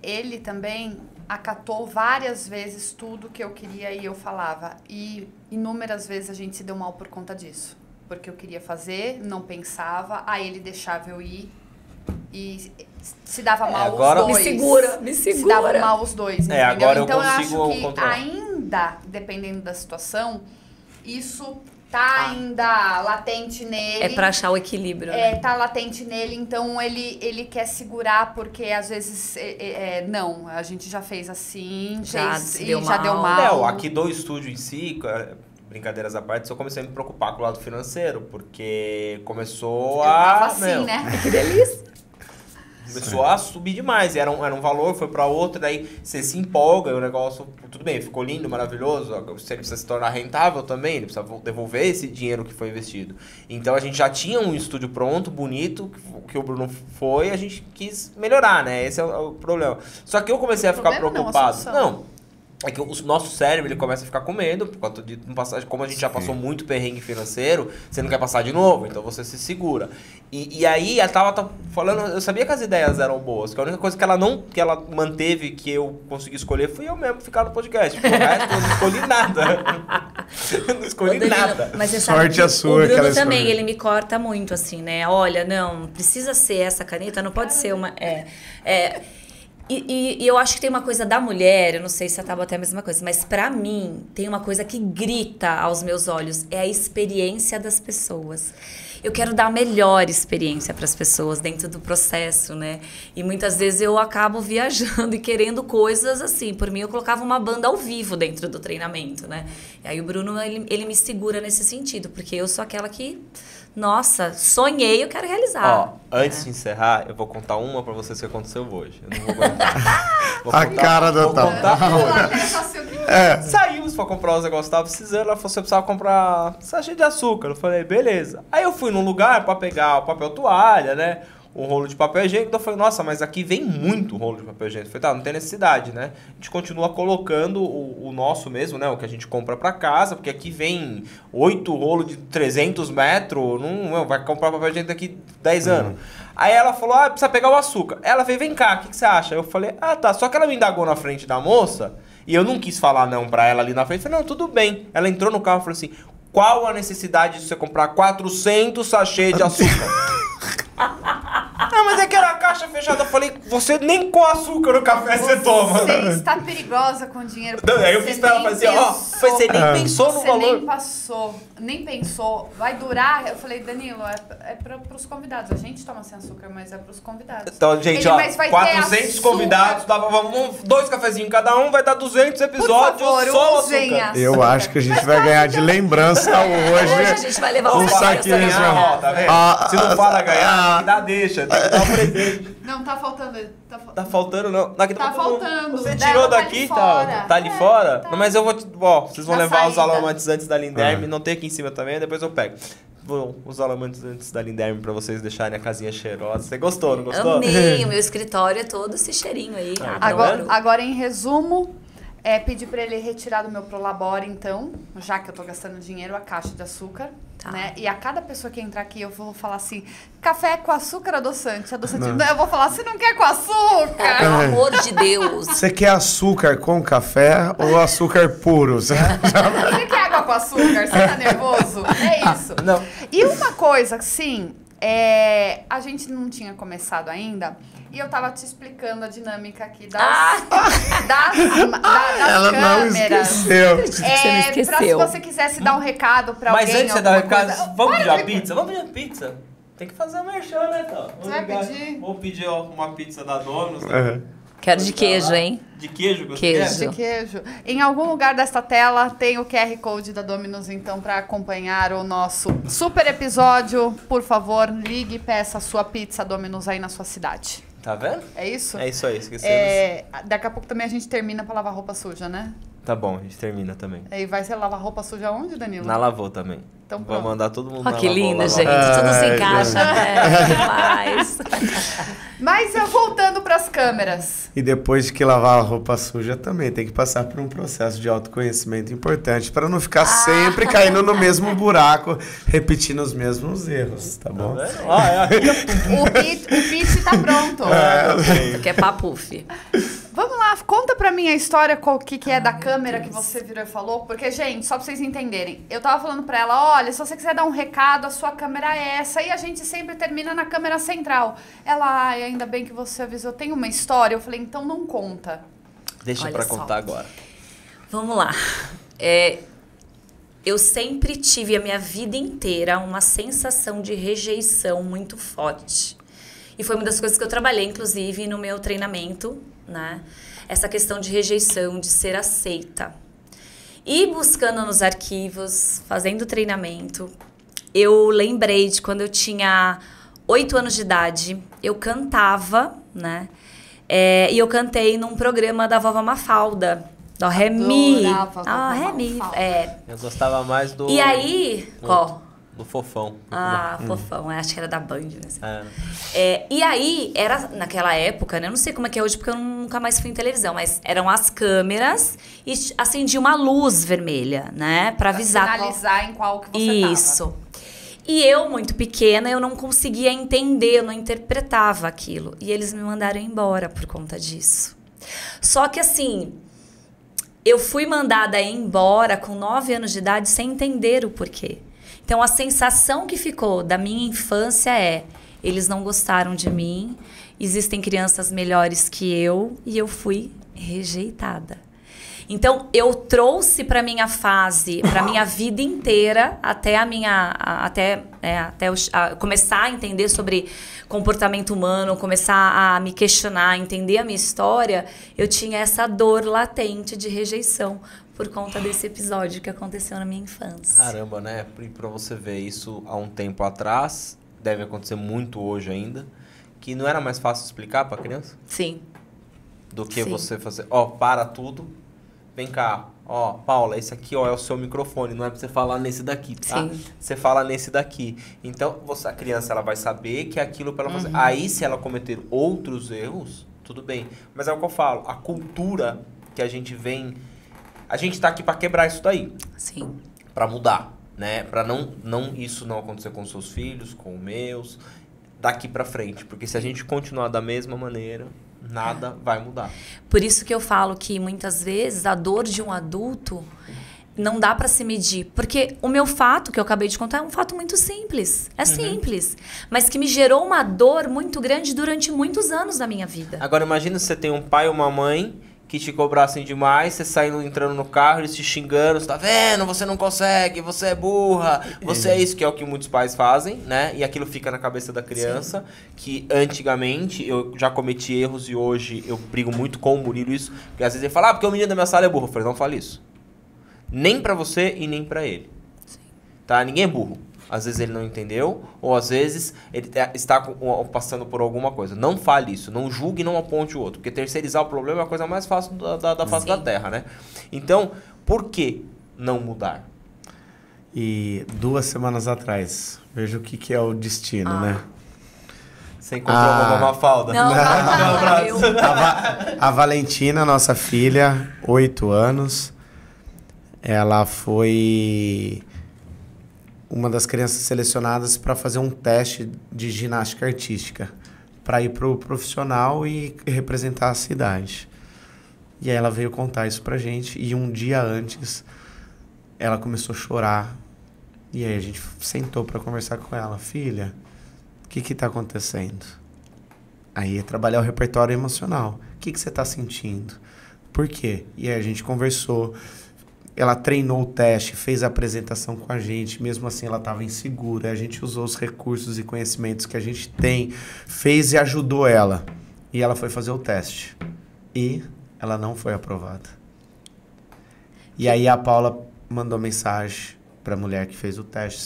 [SPEAKER 2] Ele também acatou várias vezes tudo que eu queria e eu falava. E inúmeras vezes a gente se deu mal por conta disso. Porque eu queria fazer, não pensava, aí ele deixava eu ir e se dava mal
[SPEAKER 1] agora
[SPEAKER 2] os dois.
[SPEAKER 3] Me segura.
[SPEAKER 2] Se dava mal os dois, entendeu?
[SPEAKER 1] Agora
[SPEAKER 2] então
[SPEAKER 1] eu consigo
[SPEAKER 2] eu acho que
[SPEAKER 1] controlar.
[SPEAKER 2] ainda, dependendo da situação, isso tá ainda latente nele.
[SPEAKER 3] É pra achar o equilíbrio.
[SPEAKER 2] Tá latente nele, então ele quer segurar, porque às vezes, não, a gente já fez assim, já deu mal.
[SPEAKER 1] Aqui do estúdio em si, brincadeiras à parte, eu comecei a me preocupar com o lado financeiro, porque começou
[SPEAKER 2] tava assim, né?
[SPEAKER 3] Que delícia.
[SPEAKER 1] Começou a subir demais, era um valor, foi para outro, daí você se empolga e o negócio, tudo bem, ficou lindo, maravilhoso, você precisa se tornar rentável também, ele precisa devolver esse dinheiro que foi investido. Então a gente já tinha um estúdio pronto, bonito, que o Bruno foi, a gente quis melhorar, né? Esse é o problema. Só que eu comecei a ficar preocupado. É que o nosso cérebro, ele começa a ficar com medo, por conta de passagem, como a gente já passou muito perrengue financeiro, você não quer passar de novo, então você se segura. E aí, ela tava falando, eu sabia que as ideias eram boas, que a única coisa que ela manteve, que eu consegui escolher, fui eu mesmo ficar no podcast. Porque o resto eu não escolhi nada. Eu não escolhi nada.
[SPEAKER 3] Mas você sabe
[SPEAKER 4] Sorte a sua,
[SPEAKER 3] o Bruno também, ele me corta muito, assim, né? Olha, não, precisa ser essa caneta, não pode ser uma... E eu acho que tem uma coisa da mulher, eu não sei se a Tabata é a mesma coisa, mas pra mim tem uma coisa que grita aos meus olhos, é a experiência das pessoas. eu quero dar a melhor experiência para as pessoas dentro do processo, né? E muitas vezes eu acabo viajando e querendo coisas assim. Por mim, eu colocava uma banda ao vivo dentro do treinamento, né? E aí o Bruno, ele me segura nesse sentido, porque eu sou aquela que, nossa, sonhei, eu quero realizar.
[SPEAKER 1] Ó, antes de encerrar, eu vou contar uma pra vocês que aconteceu hoje. Eu não vou aguentar.
[SPEAKER 4] A cara da
[SPEAKER 1] Saímos pra comprar os negócios que tava precisando. Ela falou: você precisava comprar sachê de açúcar. Eu falei: beleza. Aí eu fui num lugar pra pegar o papel toalha, né? Um rolo de papel higiênico. Então eu falei: nossa, mas aqui vem muito rolo de papel higiênico. Eu falei: tá, não tem necessidade, né? A gente continua colocando o nosso mesmo, né? O que a gente compra pra casa, porque aqui vem 8 rolos de 300 metros. Não vai comprar papel higiênico daqui 10 anos. Aí ela falou: ah, precisa pegar o açúcar. Ela veio: vem cá, o que você acha? Eu falei: ah, tá. Só que ela me indagou na frente da moça e eu não quis falar não pra ela ali na frente. Eu falei: não, tudo bem. Ela entrou no carro e falou assim: qual a necessidade de você comprar 400 sachês de açúcar? Ah, mas é que era a caixa fechada. Eu falei: você nem com açúcar no café você toma.
[SPEAKER 2] Você está perigosa com dinheiro.
[SPEAKER 1] Não, aí eu fiz pra ela, fazer, ó, você nem pensou no valor.
[SPEAKER 2] Você nem pensou. Vai durar? Eu falei: Danilo, é pros convidados. A gente toma sem açúcar, mas é pros convidados.
[SPEAKER 1] Então, gente, ó, 400 convidados, vamos 2 cafezinhos cada um, vai dar 200 episódios.
[SPEAKER 2] Por favor,
[SPEAKER 1] só
[SPEAKER 2] usem
[SPEAKER 1] açúcar.
[SPEAKER 4] Eu acho que a gente vai ganhar de lembrança
[SPEAKER 3] Hoje a
[SPEAKER 4] hoje.
[SPEAKER 3] gente vai levar
[SPEAKER 1] Vamos
[SPEAKER 3] um
[SPEAKER 1] falar
[SPEAKER 3] saquinho.
[SPEAKER 1] que ganhar, ó, tá vendo? Se não fala ganhar, tem que dar deixa, tem que dar um presente.
[SPEAKER 2] Não, tá faltando.
[SPEAKER 1] Tá faltando, não. Aqui
[SPEAKER 2] Tá faltando.
[SPEAKER 1] Você
[SPEAKER 2] Dela
[SPEAKER 1] tirou
[SPEAKER 2] tá
[SPEAKER 1] daqui,
[SPEAKER 2] ali
[SPEAKER 1] tá?
[SPEAKER 2] fora.
[SPEAKER 1] Tá ali fora?
[SPEAKER 2] Tá.
[SPEAKER 1] Não, mas eu vou te... Ó, vocês vão
[SPEAKER 2] Na
[SPEAKER 1] levar os
[SPEAKER 2] saída.
[SPEAKER 1] aromatizantes da Linderme. Não tem aqui em cima também, depois eu pego. Vou os aromatizantes da Linderme pra vocês deixarem a casinha cheirosa. Você gostou, não gostou?
[SPEAKER 3] Amei, o meu escritório é todo esse cheirinho aí.
[SPEAKER 2] Agora, em resumo, pedir pra ele retirar do meu Prolabore, então, já que eu tô gastando dinheiro, a caixa de açúcar.
[SPEAKER 3] Tá.
[SPEAKER 2] Né? E a cada pessoa que entrar aqui, eu vou falar assim: café com açúcar ou adoçante? Adoçante. Não, eu vou falar: você não quer com açúcar?
[SPEAKER 3] Pelo amor de Deus.
[SPEAKER 4] Você quer açúcar com café ou açúcar puro?
[SPEAKER 2] Você quer água com açúcar? Você tá nervoso? É isso.
[SPEAKER 1] Não.
[SPEAKER 2] E uma coisa, sim, a gente não tinha começado ainda. E eu tava te explicando a dinâmica aqui das
[SPEAKER 4] Ela não
[SPEAKER 2] câmeras.
[SPEAKER 4] esqueceu.
[SPEAKER 3] Você não esqueceu.
[SPEAKER 2] Pra se você quisesse dar um recado pra
[SPEAKER 1] Mas
[SPEAKER 2] alguém.
[SPEAKER 1] antes de você dar o
[SPEAKER 2] alguma
[SPEAKER 1] recado,
[SPEAKER 2] coisa-
[SPEAKER 1] vamos
[SPEAKER 2] Para
[SPEAKER 1] pedir a
[SPEAKER 2] de-
[SPEAKER 1] pizza? Vamos pedir a pizza. Tem que fazer a merchan, né, então?
[SPEAKER 2] Você vai pedir?
[SPEAKER 1] Vou pedir ó, uma pizza da Domino's. Né?
[SPEAKER 4] Uhum.
[SPEAKER 3] Quero de queijo, hein?
[SPEAKER 1] De queijo? Você
[SPEAKER 3] Queijo.
[SPEAKER 1] quer?
[SPEAKER 2] De queijo. Em algum lugar desta tela tem o QR Code da Domino's, então, para acompanhar o nosso super episódio. Por favor, ligue e peça a sua pizza Domino's aí na sua cidade.
[SPEAKER 1] Tá vendo?
[SPEAKER 2] É isso?
[SPEAKER 1] É isso aí, esquecemos.
[SPEAKER 2] Daqui a pouco também a gente termina pra lavar roupa suja, né?
[SPEAKER 1] Tá bom, a gente termina também.
[SPEAKER 2] E vai ser lavar roupa suja onde, Danilo?
[SPEAKER 1] Na Lavô também.
[SPEAKER 2] Então,
[SPEAKER 1] Vou
[SPEAKER 2] pronto.
[SPEAKER 1] mandar todo mundo
[SPEAKER 3] Ó,
[SPEAKER 1] na
[SPEAKER 3] que
[SPEAKER 1] Lavô
[SPEAKER 3] linda,
[SPEAKER 1] lavar
[SPEAKER 3] gente.
[SPEAKER 1] roupa.
[SPEAKER 3] Tudo se
[SPEAKER 4] Ai,
[SPEAKER 3] encaixa, né? Demais.
[SPEAKER 2] Mas voltando pras câmeras.
[SPEAKER 4] E depois de que lavar a roupa suja, também tem que passar por um processo de autoconhecimento importante para não ficar sempre caindo no mesmo buraco, repetindo os mesmos erros, tá bom?
[SPEAKER 2] O pitch tá pronto.
[SPEAKER 3] Que é papuf.
[SPEAKER 2] Vamos lá, conta pra mim a história, qual que é da câmera que você virou e falou. Porque, gente, só pra vocês entenderem, eu tava falando pra ela: olha, se você quiser dar um recado, a sua câmera é essa. E a gente sempre termina na câmera central. Ela: ai, ainda bem que você avisou, tem uma história. Eu falei: então não conta.
[SPEAKER 1] Deixa
[SPEAKER 3] Olha
[SPEAKER 1] pra
[SPEAKER 3] só.
[SPEAKER 1] contar agora.
[SPEAKER 3] Vamos lá. Eu sempre tive a minha vida inteira uma sensação de rejeição muito forte. E foi uma das coisas que eu trabalhei, inclusive, no meu treinamento, né? Essa questão de rejeição, de ser aceita. E buscando nos arquivos, fazendo treinamento, eu lembrei de quando eu tinha 8 anos de idade, eu cantava, né? E eu cantei num programa da Vovó Mafalda, da Remi.
[SPEAKER 2] Adorava a Vovó
[SPEAKER 3] Remi,
[SPEAKER 2] Mafalda.
[SPEAKER 1] Eu gostava mais do...
[SPEAKER 3] E aí, qual?
[SPEAKER 1] Do Fofão.
[SPEAKER 3] Fofão, acho que era da Band, né?
[SPEAKER 1] É.
[SPEAKER 3] E aí, era naquela época, né? Eu não sei como é que é hoje, porque eu nunca mais fui em televisão, mas eram as câmeras e acendia uma luz vermelha, né? Pra avisar.
[SPEAKER 2] Sinalizar em qual que você
[SPEAKER 3] Isso. E eu, muito pequena, eu não conseguia entender, eu não interpretava aquilo. E eles me mandaram embora por conta disso. Só que assim, eu fui mandada embora com 9 anos de idade sem entender o porquê. Então, a sensação que ficou da minha infância eles não gostaram de mim, existem crianças melhores que eu, e eu fui rejeitada. Então, eu trouxe para minha fase, para minha vida inteira, até começar a entender sobre comportamento humano, começar a me questionar, entender a minha história, eu tinha essa dor latente de rejeição por conta desse episódio que aconteceu na minha infância.
[SPEAKER 1] Caramba, né? Pra você ver isso há um tempo atrás, deve acontecer muito hoje ainda, que não era mais fácil explicar pra criança?
[SPEAKER 3] Sim.
[SPEAKER 1] Do que
[SPEAKER 3] Sim.
[SPEAKER 1] você fazer, ó, para tudo, vem cá, ó, Paula, esse aqui, ó, é o seu microfone, não é pra você falar nesse daqui, tá?
[SPEAKER 3] Sim.
[SPEAKER 1] Você fala nesse daqui. Então, a criança, ela vai saber que é aquilo pra ela fazer. Aí, se ela cometer outros erros, tudo bem. Mas é o que eu falo, a cultura que a gente vem... A gente tá aqui pra quebrar isso daí.
[SPEAKER 3] Sim.
[SPEAKER 1] Pra mudar, né? Pra isso não acontecer com os seus filhos, com os meus, daqui pra frente. Porque se a gente continuar da mesma maneira, nada vai mudar.
[SPEAKER 3] Por isso que eu falo que muitas vezes a dor de um adulto não dá pra se medir. Porque o meu fato, que eu acabei de contar, é um fato muito simples. É simples. Mas que me gerou uma dor muito grande durante muitos anos da minha vida.
[SPEAKER 1] Agora imagina se você tem um pai ou uma mãe que te cobrassem demais, você saindo, entrando no carro, eles te xingando, você tá vendo, você não consegue, você é burra, você é isso, que é o que muitos pais fazem, né? E aquilo fica na cabeça da criança, que antigamente eu já cometi erros e hoje eu brigo muito com o Murilo isso, porque às vezes ele fala, porque o menino da minha sala é burro. Eu falei, não fale isso. Nem pra você e nem pra ele.
[SPEAKER 3] Sim.
[SPEAKER 1] Tá? Ninguém é burro. Às vezes ele não entendeu, ou às vezes ele está passando por alguma coisa. Não fale isso, não julgue e não aponte o outro. Porque terceirizar o problema é a coisa mais fácil da face da Terra, né? Então, por que não mudar?
[SPEAKER 4] E 2 semanas atrás, veja o que é o destino, né?
[SPEAKER 1] Você encontrou uma Mafalda?
[SPEAKER 3] Não, eu...
[SPEAKER 4] A Valentina, nossa filha, 8 anos, ela foi uma das crianças selecionadas para fazer um teste de ginástica artística, para ir pro profissional e representar a cidade. E aí ela veio contar isso pra gente, e um dia antes ela começou a chorar. E aí a gente sentou para conversar com ela. Filha, o que tá acontecendo? Aí é trabalhar o repertório emocional. O que você tá sentindo? Por quê? E aí a gente conversou. Ela treinou o teste, fez a apresentação com a gente, mesmo assim ela estava insegura. A gente usou os recursos e conhecimentos que a gente tem, fez e ajudou ela. E ela foi fazer o teste. E ela não foi aprovada. E aí a Paula mandou mensagem para a mulher que fez o teste.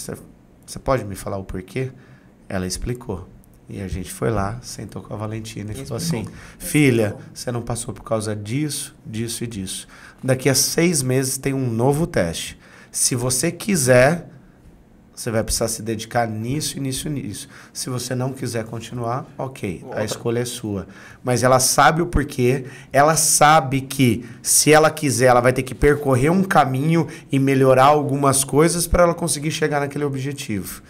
[SPEAKER 4] Você pode me falar o porquê? Ela explicou. E a gente foi lá, sentou com a Valentina e falou assim, filha, você não passou por causa disso, disso e disso. Daqui a 6 meses tem um novo teste. Se você quiser, você vai precisar se dedicar nisso e nisso e nisso. Se você não quiser continuar, ok, a escolha é sua. Mas ela sabe o porquê, ela sabe que se ela quiser, ela vai ter que percorrer um caminho e melhorar algumas coisas para ela conseguir chegar naquele objetivo.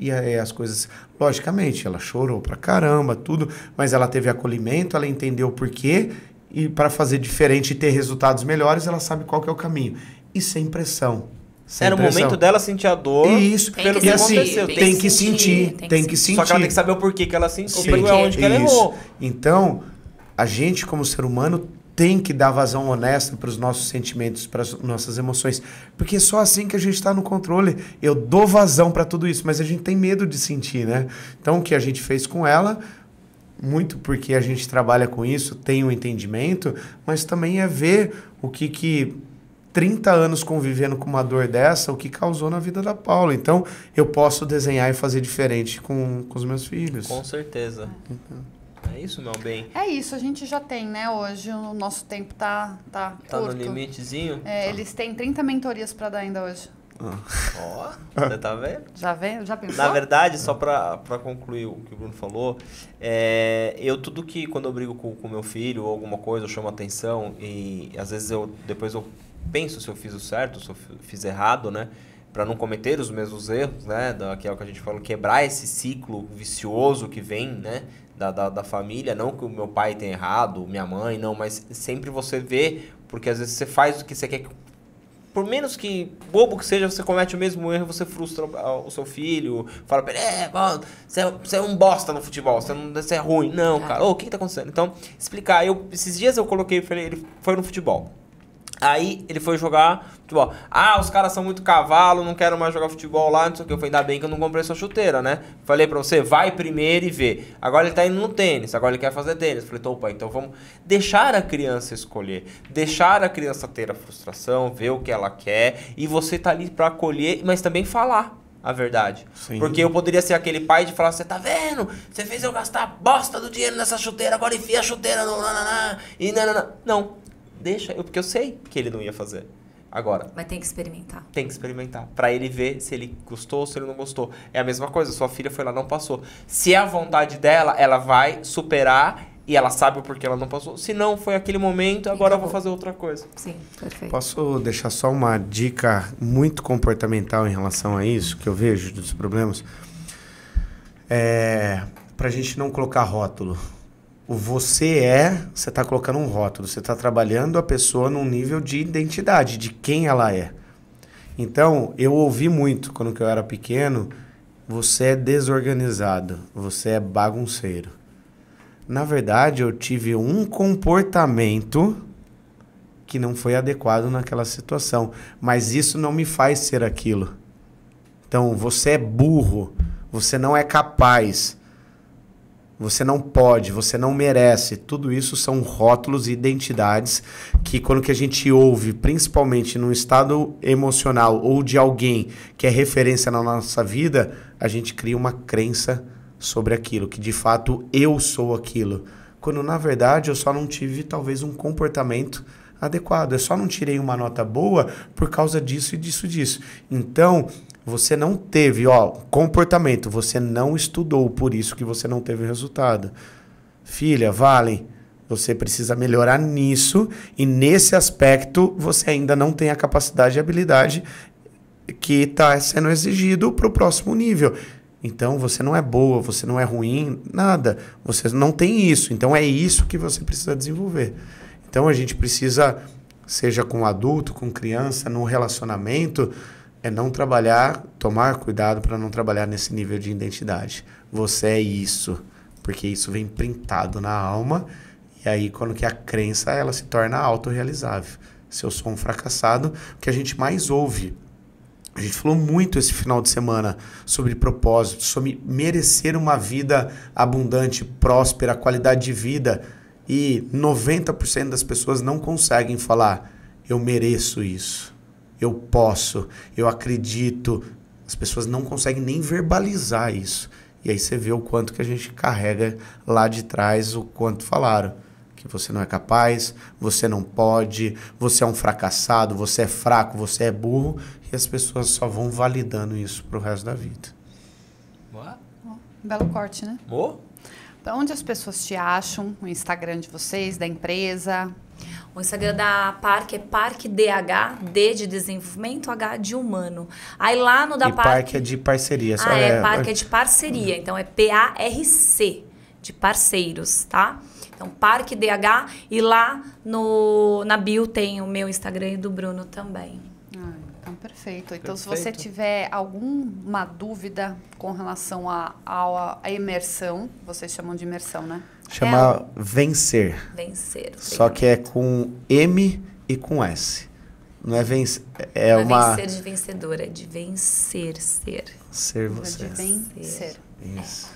[SPEAKER 4] E aí as coisas, logicamente, ela chorou pra caramba, tudo, mas ela teve acolhimento, ela entendeu o porquê, e para fazer diferente e ter resultados melhores, ela sabe qual que é o caminho. E sem pressão.
[SPEAKER 1] Era o momento dela sentir a dor.
[SPEAKER 4] Isso,
[SPEAKER 1] pelo que
[SPEAKER 4] assim,
[SPEAKER 1] aconteceu.
[SPEAKER 4] tem que sentir.
[SPEAKER 1] Só que ela tem que saber o porquê que ela sentiu e
[SPEAKER 3] porquê.
[SPEAKER 1] aonde que ela errou.
[SPEAKER 4] Então, a gente, como ser humano, tem que dar vazão honesta para os nossos sentimentos, para as nossas emoções. Porque é só assim que a gente está no controle. Eu dou vazão para tudo isso, mas a gente tem medo de sentir, né? Então, o que a gente fez com ela, muito porque a gente trabalha com isso, tem um entendimento, mas também é ver o que 30 anos convivendo com uma dor dessa, o que causou na vida da Paula. Então, eu posso desenhar e fazer diferente com os meus filhos.
[SPEAKER 1] Com certeza. É isso, meu bem?
[SPEAKER 2] É isso, a gente já tem, né? Hoje o nosso tempo tá curto.
[SPEAKER 1] No limitezinho?
[SPEAKER 2] Eles têm 30 mentorias para dar ainda hoje.
[SPEAKER 1] Ó, você tá vendo?
[SPEAKER 2] Já pensou?
[SPEAKER 1] Na verdade, só pra concluir o que o Bruno falou, tudo que quando eu brigo com meu filho ou alguma coisa, eu chamo atenção e às vezes depois eu penso se eu fiz o certo, se eu fiz errado, né? Para não cometer os mesmos erros, né? Que é o que a gente falou, quebrar esse ciclo vicioso que vem, né? Da família, não que o meu pai tenha errado, minha mãe, não, mas sempre você vê, porque às vezes você faz o que você quer, por menos que bobo que seja, você comete o mesmo erro, você frustra o seu filho, fala pra ele, você é um bosta no futebol, você é ruim. Não, cara, o que tá acontecendo? Então, explicar, esses dias eu coloquei, falei, ele foi no futebol. Aí ele foi jogar futebol. Ah, os caras são muito cavalo, não quero mais jogar futebol lá, não sei o que. Eu falei, ainda bem que eu não comprei sua chuteira, né? Falei pra você, vai primeiro e vê. Agora ele tá indo no tênis, agora ele quer fazer tênis. Falei, opa, então vamos deixar a criança escolher. Deixar a criança ter a frustração, ver o que ela quer. E você tá ali pra acolher, mas também falar a verdade.
[SPEAKER 4] Sim.
[SPEAKER 1] Porque eu poderia ser aquele pai de falar, você tá vendo? Você fez eu gastar a bosta do dinheiro nessa chuteira, agora enfia a chuteira no nananá, e nananá. Não. Deixa, porque eu sei que ele não ia fazer. Agora,
[SPEAKER 3] Mas tem que experimentar.
[SPEAKER 1] tem que experimentar. Pra ele ver se ele gostou ou se ele não gostou. É a mesma coisa, sua filha foi lá, não passou. Se é a vontade dela, ela vai superar e ela sabe o porquê ela não passou. Se não, foi aquele momento, agora eu vou fazer outra coisa.
[SPEAKER 3] Sim, perfeito.
[SPEAKER 4] Posso deixar só uma dica muito comportamental em relação a isso, que eu vejo dos problemas? Pra gente não colocar rótulo. O você está colocando um rótulo, você está trabalhando a pessoa num nível de identidade, de quem ela é. Então, eu ouvi muito quando eu era pequeno, você é desorganizado, você é bagunceiro. Na verdade, eu tive um comportamento que não foi adequado naquela situação, mas isso não me faz ser aquilo. Então, você é burro, você não é capaz. Você não pode, você não merece. Tudo isso são rótulos e identidades que quando que a gente ouve, principalmente num estado emocional ou de alguém que é referência na nossa vida, a gente cria uma crença sobre aquilo, que de fato eu sou aquilo. Quando na verdade eu só não tive talvez um comportamento adequado. Eu só não tirei uma nota boa por causa disso e disso. Então, você não teve, comportamento, você não estudou, por isso que você não teve resultado. Filha, Valen, você precisa melhorar nisso e nesse aspecto você ainda não tem a capacidade e habilidade que está sendo exigido para o próximo nível. Então, você não é boa, você não é ruim, nada. Você não tem isso. Então, é isso que você precisa desenvolver. Então, a gente precisa, seja com adulto, com criança, no relacionamento, não trabalhar, tomar cuidado para não trabalhar nesse nível de identidade. Você é isso, porque isso vem printado na alma, e aí quando que a crença ela se torna autorrealizável. Se eu sou um fracassado, o que a gente mais ouve, a gente falou muito esse final de semana sobre propósito, sobre merecer uma vida abundante, próspera, qualidade de vida, e 90% das pessoas não conseguem falar, eu mereço isso. Eu posso, eu acredito. As pessoas não conseguem nem verbalizar isso. E aí você vê o quanto que a gente carrega lá de trás, o quanto falaram. Que você não é capaz, você não pode, você é um fracassado, você é fraco, você é burro. E as pessoas só vão validando isso pro resto da vida.
[SPEAKER 2] Belo corte, né?
[SPEAKER 1] Pra
[SPEAKER 2] onde as pessoas te acham? O Instagram de vocês, da empresa?
[SPEAKER 3] O Instagram da Parque é Parque DH, D de desenvolvimento, H de humano. Aí lá no da
[SPEAKER 4] e Parque é de parceria.
[SPEAKER 3] Parque é de parceria, então é PARC, de parceiros, tá? Então, Parque DH, e lá na bio tem o meu Instagram e do Bruno também.
[SPEAKER 2] Então, perfeito. Então, se você tiver alguma dúvida com relação à imersão, vocês chamam de imersão, né?
[SPEAKER 4] Chama Vencer.
[SPEAKER 3] Vencer.
[SPEAKER 4] Só que é com M e com S. Não é vencer.
[SPEAKER 3] Não é vencer de vencedor, é de vencer, ser.
[SPEAKER 4] Ser você.
[SPEAKER 2] De vencer.
[SPEAKER 4] Isso.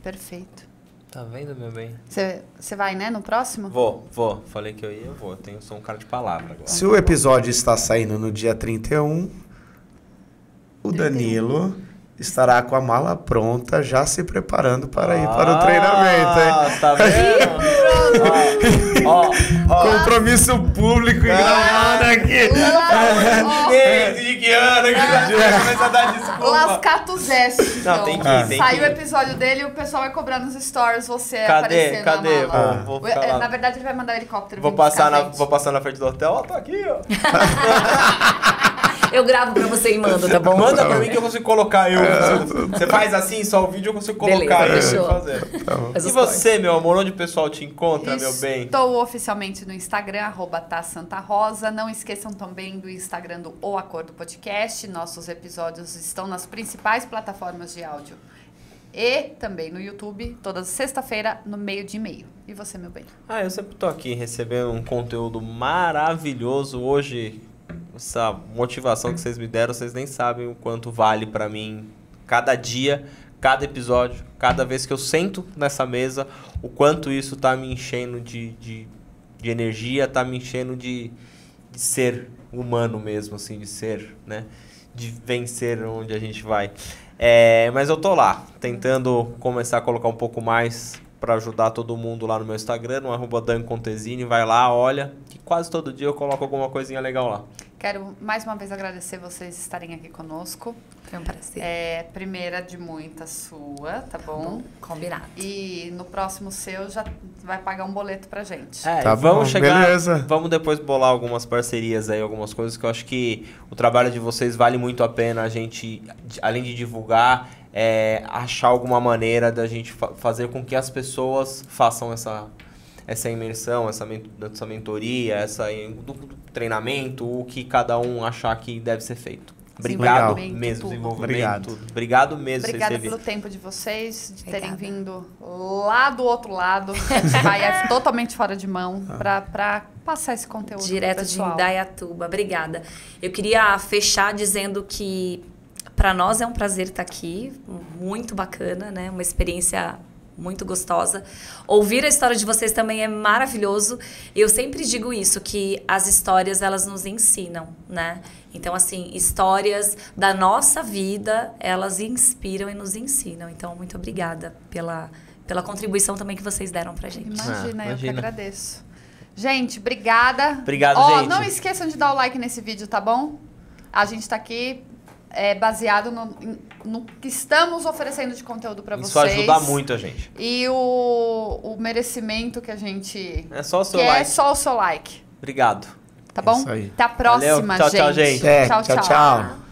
[SPEAKER 2] Perfeito.
[SPEAKER 1] Tá vendo, meu bem?
[SPEAKER 2] Você vai, né, no próximo?
[SPEAKER 1] Vou. Falei que eu vou. Sou um cara de palavra agora.
[SPEAKER 4] Se o episódio está saindo no dia 31, o Danilo estará com a mala pronta, já se preparando para ir para o treinamento, hein?
[SPEAKER 1] Tá vendo?
[SPEAKER 4] Compromisso público e gravado aqui.
[SPEAKER 1] De que ano que vai começar a dar desculpa?
[SPEAKER 2] Lascato Zeste.
[SPEAKER 1] Não, tem que ir.
[SPEAKER 2] Saiu o episódio dele e o pessoal vai cobrar nos stories você
[SPEAKER 1] Cadê?
[SPEAKER 2] aparecendo na mala.
[SPEAKER 1] Vou ficar lá.
[SPEAKER 2] Na verdade, ele vai mandar o helicóptero.
[SPEAKER 1] Vou passar na frente do hotel. Tô aqui, ó.
[SPEAKER 3] Eu gravo pra você e mando, tá bom?
[SPEAKER 1] Manda pra mim que eu consigo colocar Você faz assim, só o vídeo eu consigo colocar.
[SPEAKER 3] Beleza, fechou.
[SPEAKER 1] Fazer. E você, meu amor, onde o pessoal te encontra, meu bem?
[SPEAKER 2] Estou oficialmente no Instagram, @tasantarosa. Não esqueçam também do Instagram do O Acordo Podcast. Nossos episódios estão nas principais plataformas de áudio e também no YouTube, toda sexta-feira, no meio-dia. E você, meu bem?
[SPEAKER 1] Eu sempre tô aqui recebendo um conteúdo maravilhoso. Hoje, essa motivação que vocês me deram, vocês nem sabem o quanto vale pra mim. Cada dia, cada episódio, cada vez que eu sento nessa mesa, o quanto isso tá me enchendo de energia, tá me enchendo de ser humano mesmo, assim, de ser, né? De vencer onde a gente vai. Mas eu tô lá, tentando começar a colocar um pouco mais para ajudar todo mundo lá no meu Instagram, no @dancontesini. Vai lá, olha, que quase todo dia eu coloco alguma coisinha legal lá.
[SPEAKER 2] Quero mais uma vez agradecer vocês estarem aqui conosco.
[SPEAKER 3] Foi um prazer.
[SPEAKER 2] Primeira de muita sua, tá bom?
[SPEAKER 3] Combinado.
[SPEAKER 2] E no próximo seu já vai pagar um boleto pra gente.
[SPEAKER 4] Tá
[SPEAKER 1] vamos
[SPEAKER 4] bom,
[SPEAKER 1] chegar,
[SPEAKER 4] beleza.
[SPEAKER 1] Vamos depois bolar algumas parcerias aí, algumas coisas que eu acho que o trabalho de vocês vale muito a pena a gente, além de divulgar, achar alguma maneira da gente fazer com que as pessoas façam essa imersão, essa mentoria, do treinamento, o que cada um achar que deve ser feito. Obrigado mesmo, desenvolvimento.
[SPEAKER 4] Obrigado.
[SPEAKER 1] Tudo. Obrigado mesmo.
[SPEAKER 2] Obrigada pelo tempo de vocês, de terem vindo lá do outro lado, vai totalmente fora de mão, para passar esse conteúdo
[SPEAKER 3] direto
[SPEAKER 2] pro
[SPEAKER 3] de
[SPEAKER 2] pessoal.
[SPEAKER 3] Indaiatuba. Obrigada. Eu queria fechar dizendo que para nós é um prazer estar aqui, muito bacana, né? Uma experiência muito gostosa. Ouvir a história de vocês também é maravilhoso. Eu sempre digo isso, que as histórias, elas nos ensinam, né? Então, assim, histórias da nossa vida, elas inspiram e nos ensinam. Então, muito obrigada pela contribuição também que vocês deram pra gente.
[SPEAKER 2] Imagina, eu que agradeço. Gente, obrigada.
[SPEAKER 1] Obrigado, gente.
[SPEAKER 2] Não esqueçam de dar o like nesse vídeo, tá bom? A gente tá aqui baseado no que estamos oferecendo de conteúdo para vocês.
[SPEAKER 1] Isso ajuda muito a gente.
[SPEAKER 2] E o merecimento que a gente
[SPEAKER 1] é só o seu
[SPEAKER 2] quer
[SPEAKER 1] like.
[SPEAKER 2] É só o seu like.
[SPEAKER 1] Obrigado.
[SPEAKER 2] Tá bom?
[SPEAKER 4] Isso aí.
[SPEAKER 2] Até a próxima,
[SPEAKER 1] Valeu. Tchau,
[SPEAKER 2] gente.
[SPEAKER 1] gente.
[SPEAKER 4] Tchau, tchau.